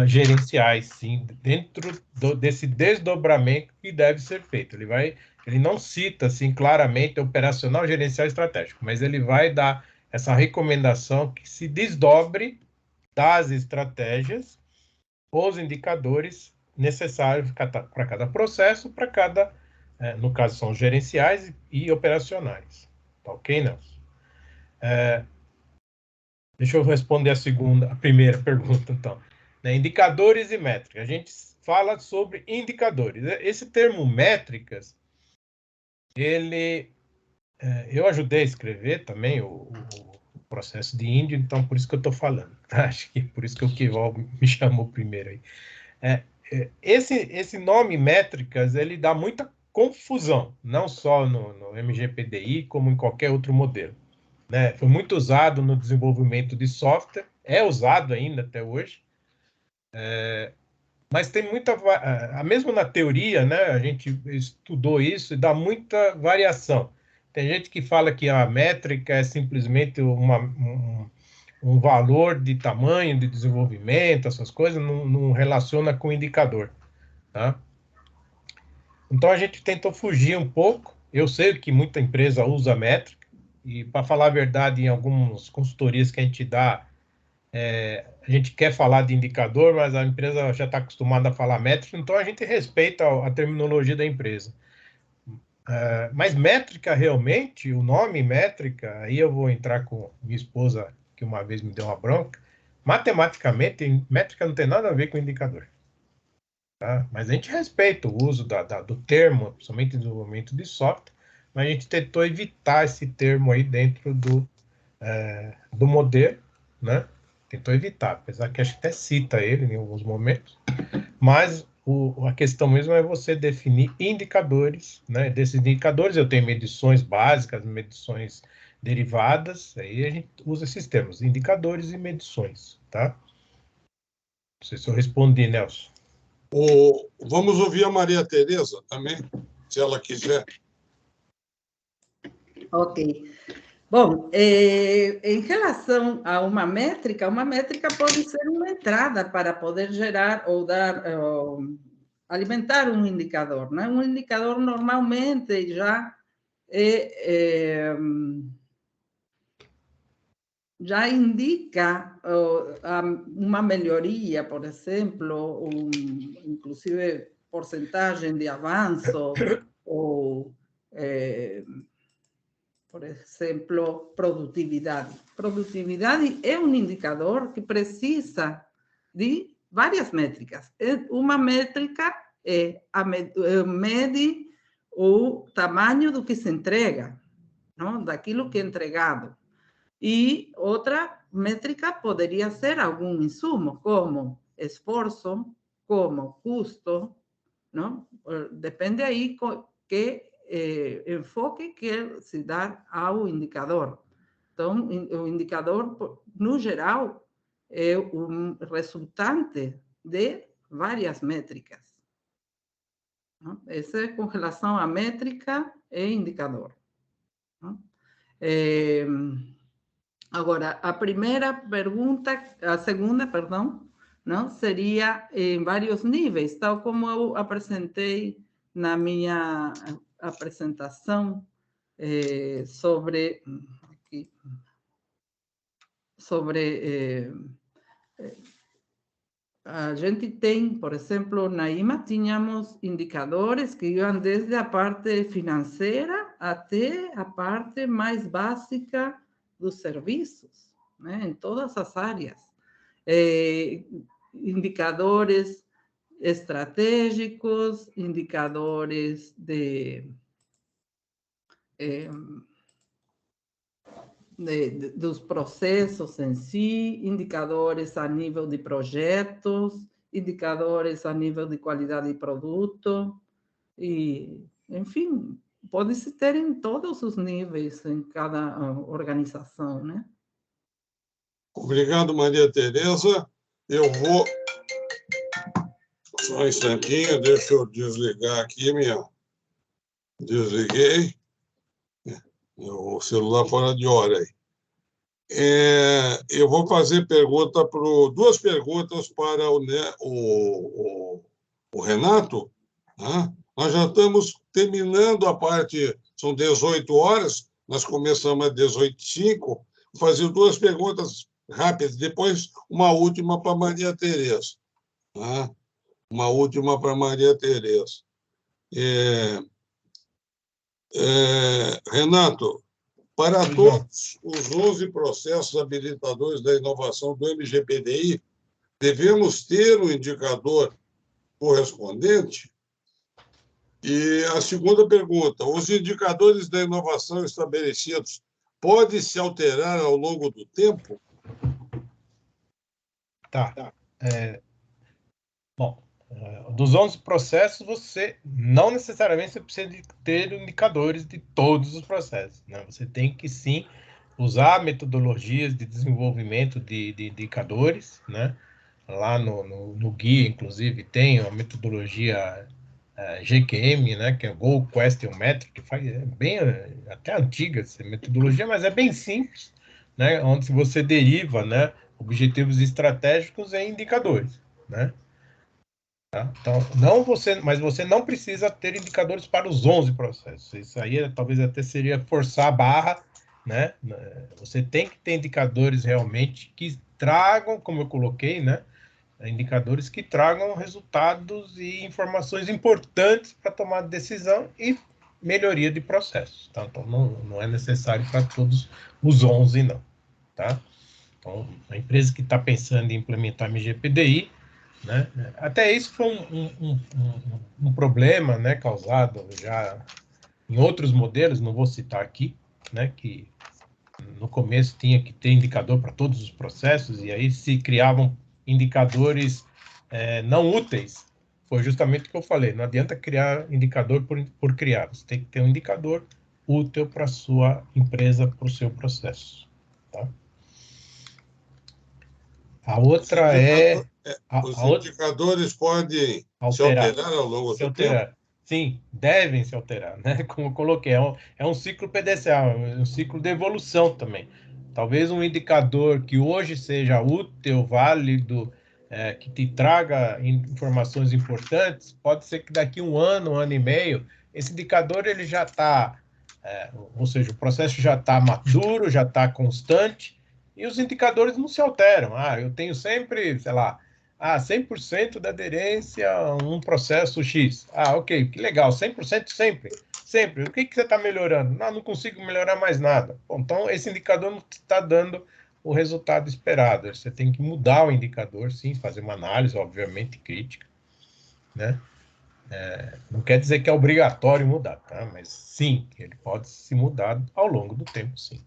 gerenciais, sim, dentro desse desdobramento que deve ser feito. Ele não cita assim claramente operacional, gerencial, estratégico, mas ele vai dar essa recomendação que se desdobre das estratégias os indicadores necessários para cada processo, para cada, no caso são gerenciais e operacionais. Tá ok, Nelson? Deixa eu responder a primeira pergunta, então. Indicadores e métricas. A gente fala sobre indicadores. Esse termo métricas, eu ajudei a escrever também o processo de índio, então por isso que eu estou falando. Acho que por isso que o Kival me chamou primeiro aí. Esse nome métricas, ele dá muita confusão, não só no MGPDI, como em qualquer outro modelo. Foi muito usado no desenvolvimento de software, é usado ainda até hoje, mas tem muita... Mesmo na teoria, a gente estudou isso e dá muita variação. Tem gente que fala que a métrica é simplesmente um valor de tamanho, de desenvolvimento, essas coisas, não relaciona com o indicador. Tá? Então, a gente tentou fugir um pouco. Eu sei que muita empresa usa métrica, e, para falar a verdade, em algumas consultorias que a gente dá, a gente quer falar de indicador, mas a empresa já está acostumada a falar métrica, então a gente respeita a terminologia da empresa. Mas métrica, realmente, o nome métrica, aí eu vou entrar com minha esposa, que uma vez me deu uma bronca, matematicamente, métrica não tem nada a ver com indicador. Tá? Mas a gente respeita o uso do termo, principalmente no desenvolvimento de software, mas a gente tentou evitar esse termo aí dentro do modelo, né? Tentou evitar, apesar que acho que até cita ele em alguns momentos, mas a questão mesmo é você definir indicadores, né? Desses indicadores eu tenho medições básicas, medições derivadas, aí a gente usa esses termos, indicadores e medições, tá? Não sei se eu respondi, Nelson. Vamos ouvir a Maria Tereza também, se ela quiser. Ok. Bom, em relação a uma métrica pode ser uma entrada para poder gerar ou dar, alimentar um indicador, né? Um indicador normalmente já já indica uma melhoria, por exemplo, inclusive porcentagem de avanço ou por exemplo, produtividade. Produtividade é um indicador que precisa de várias métricas. Uma métrica mede o tamanho do que se entrega, não? Daquilo que é entregado. E outra métrica poderia ser algum insumo, como esforço, como custo, não? Depende aí que enfoque que se dá ao indicador. Então, o indicador, no geral, é um resultante de várias métricas. Não? Essa é com relação à métrica e indicador. Não? Agora, a segunda, perdão, não, seria em vários níveis, tal como eu apresentei na minha apresentação sobre a gente tem, por exemplo, na IMA tínhamos indicadores que iam desde a parte financeira até a parte mais básica dos serviços, né, em todas as áreas. Indicadores estratégicos, indicadores dos processos em si, indicadores a nível de projetos, indicadores a nível de qualidade de produto, e, enfim, pode-se ter em todos os níveis, em cada organização, né? Obrigado, Maria Tereza. Eu vou... Só um instantinho, deixa eu desligar aqui Desliguei. O celular fora de hora aí. Eu vou fazer duas perguntas para o Renato. Né? Nós já estamos terminando a parte, são 18 horas, nós começamos às 18h05. Vou fazer duas perguntas rápidas, depois uma última para a Maria Tereza. Né? Uma última para a Maria Tereza. Renato, para todos os 11 processos habilitadores da inovação do LGPDI, devemos ter um indicador correspondente? E a segunda pergunta, os indicadores da inovação estabelecidos podem se alterar ao longo do tempo? Tá. Bom, dos 11 processos, você não necessariamente você precisa de ter indicadores de todos os processos. Né? Você tem que, sim, usar metodologias de desenvolvimento de indicadores. Né? Lá no guia, inclusive, tem a metodologia GQM, né? Que é Goal Question Metric, que é bem até antiga essa metodologia, mas é bem simples, né? Onde você deriva, né, objetivos estratégicos em indicadores. Né? Tá? Então, mas você não precisa ter indicadores para os 11 processos. Isso aí talvez até seria forçar a barra, né? Você tem que ter indicadores realmente que tragam, como eu coloquei, né? Indicadores que tragam resultados e informações importantes para tomar decisão e melhoria de processos. Tá? Então, não é necessário para todos os 11, não. Tá? Então, a empresa que está pensando em implementar MGPDI, né? Até isso foi um problema, né, causado já em outros modelos, não vou citar aqui, né, que no começo tinha que ter indicador para todos os processos, e aí se criavam indicadores não úteis. Foi justamente o que eu falei, não adianta criar indicador por criar, você tem que ter um indicador útil para a sua empresa, para o seu processo. Tá? A outra os indicadores podem se alterar ao longo do tempo? Sim, devem se alterar, né? Como eu coloquei, é um ciclo PDCA, um ciclo de evolução também. Talvez um indicador que hoje seja útil, válido, que te traga informações importantes, pode ser que daqui um ano e meio, esse indicador ele já está, ou seja, o processo já está maduro, já está constante, e os indicadores não se alteram. Eu tenho sempre, sei lá, 100% da aderência a um processo X. Ok, que legal, 100% sempre. Sempre. O que você está melhorando? Não consigo melhorar mais nada. Bom, então, esse indicador não está dando o resultado esperado. Você tem que mudar o indicador, sim, fazer uma análise, obviamente, crítica. Né? Não quer dizer que é obrigatório mudar, tá? Mas, sim, ele pode se mudar ao longo do tempo, sim.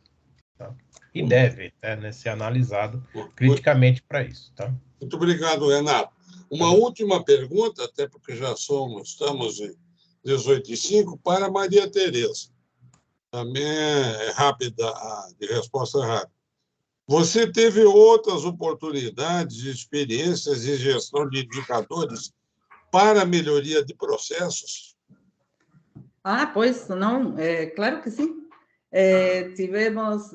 Tá? E deve ser analisado criticamente para isso. Tá? Muito obrigado, Renato. Uma última pergunta, até porque já estamos em 18h05, para Maria Tereza. Também é rápida, de resposta rápida. Você teve outras oportunidades e experiências em gestão de indicadores para melhoria de processos? Pois não, claro que sim. Tivemos,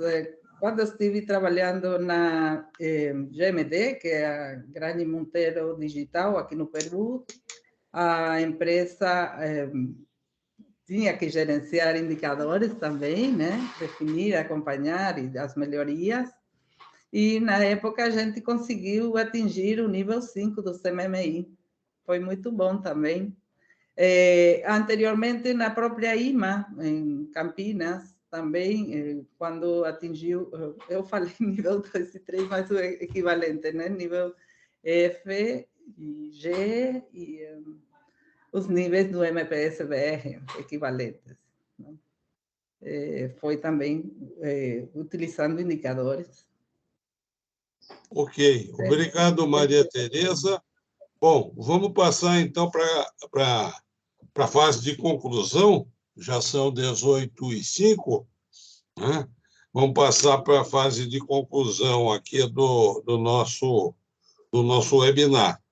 quando estive trabalhando na GMD, que é a Grande Monteiro Digital, aqui no Peru, a empresa tinha que gerenciar indicadores também, né? Definir, acompanhar as melhorias. E, na época, a gente conseguiu atingir o nível 5 do CMMI. Foi muito bom também. Anteriormente, na própria IMA, em Campinas, também, quando atingiu, eu falei nível 2 e 3, mas o equivalente, né? Nível F e G e os níveis do MPS-BR equivalentes. Né? Foi também utilizando indicadores. Ok, obrigado, Maria Tereza. Bom, vamos passar, então, para a fase de conclusão, já são 18h05, né? Vamos passar para a fase de conclusão aqui do nosso webinar.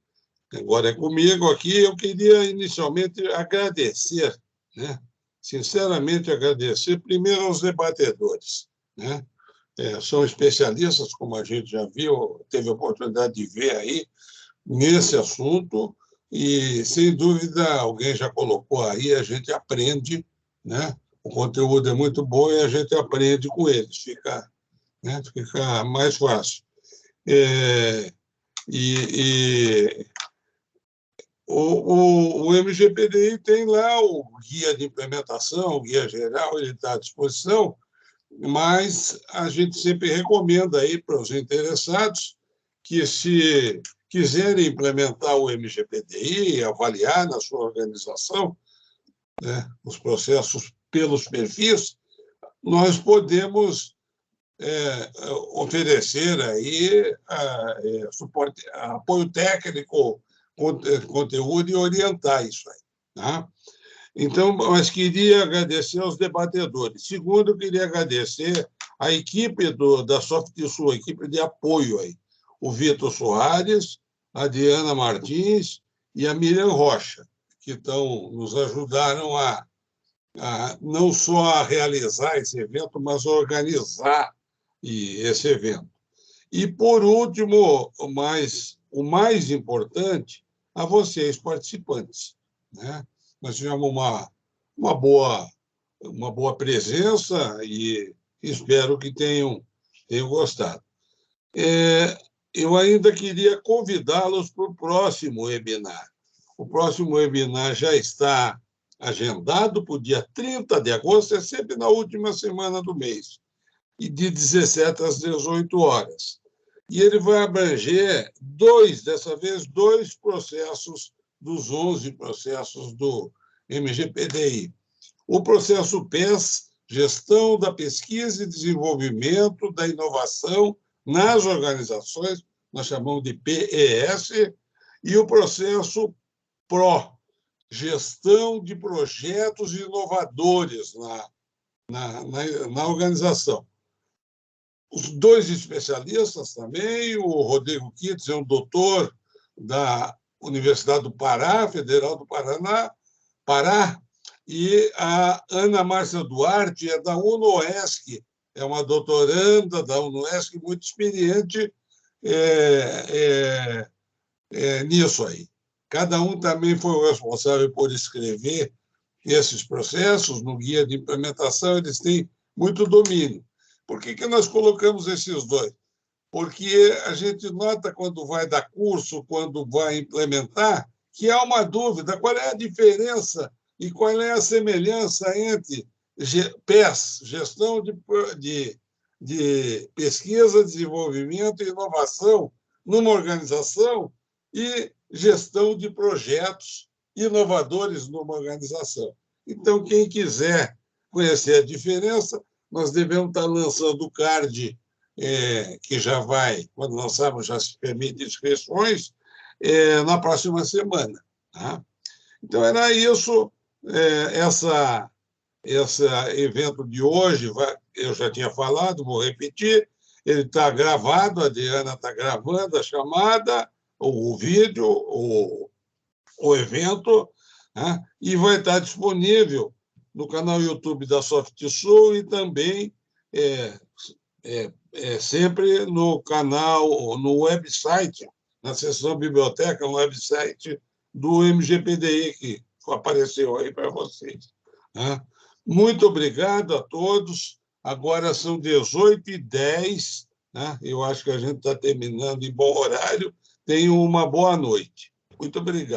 Agora é comigo aqui. Eu queria, inicialmente, agradecer, né? Sinceramente, agradecer primeiro aos debatedores, né? são especialistas, como a gente já viu, teve a oportunidade de ver aí, nesse assunto, e, sem dúvida, alguém já colocou aí, a gente aprende, né? O conteúdo é muito bom e a gente aprende com eles, fica mais fácil. O MGPDI tem lá o guia de implementação, o guia geral, ele está à disposição, mas a gente sempre recomenda aí para os interessados que, se quiserem implementar o MGPDI, avaliar na sua organização, né, os processos pelos perfis, nós podemos oferecer aí suporte, apoio técnico, conteúdo e orientar isso aí. Tá? Então, mas queria agradecer aos debatedores. Segundo, queria agradecer a equipe da SoftSul, a equipe de apoio aí, o Vitor Soares, a Diana Martins e a Miriam Rocha, que nos ajudaram a não só a realizar esse evento, mas a organizar esse evento. E, por último, o mais importante, a vocês, participantes, né? Nós tivemos uma boa presença e espero que tenham gostado. Eu ainda queria convidá-los para o próximo webinar. O próximo webinar já está agendado para o dia 30 de agosto, é sempre na última semana do mês, e de 17 às 18 horas. E ele vai abranger dessa vez, dois processos dos 11 processos do MGPDI. O processo PES, Gestão da Pesquisa e Desenvolvimento da Inovação nas Organizações, nós chamamos de PES, e o processo PRO, Gestão de Projetos Inovadores na organização. Os dois especialistas também, o Rodrigo Kitts é um doutor da Universidade do Pará, Federal do Pará, e a Ana Márcia Duarte é da UNOESC, é uma doutoranda da UNOESC muito experiente nisso aí. Cada um também foi o responsável por escrever esses processos no guia de implementação, eles têm muito domínio. Por que nós colocamos esses dois? Porque a gente nota quando vai dar curso, quando vai implementar, que há uma dúvida, qual é a diferença e qual é a semelhança entre PES, Gestão de Pesquisa, Desenvolvimento e Inovação numa organização, e Gestão de Projetos Inovadores numa organização. Então, quem quiser conhecer a diferença, nós devemos estar lançando o card, que já vai, quando lançarmos, já se permite inscrições, na próxima semana. Tá? Então, era isso. Esse evento de hoje, eu já tinha falado, vou repetir, ele está gravado, a Diana está gravando a chamada, o vídeo, o evento, né? E vai estar disponível no canal YouTube da SoftSul e também sempre no canal, no website, na seção biblioteca, no website do MGPDI, que apareceu aí para vocês. Né? Muito obrigado a todos. Agora são 18h10, né? Eu acho que a gente está terminando em bom horário. Tenham uma boa noite. Muito obrigado.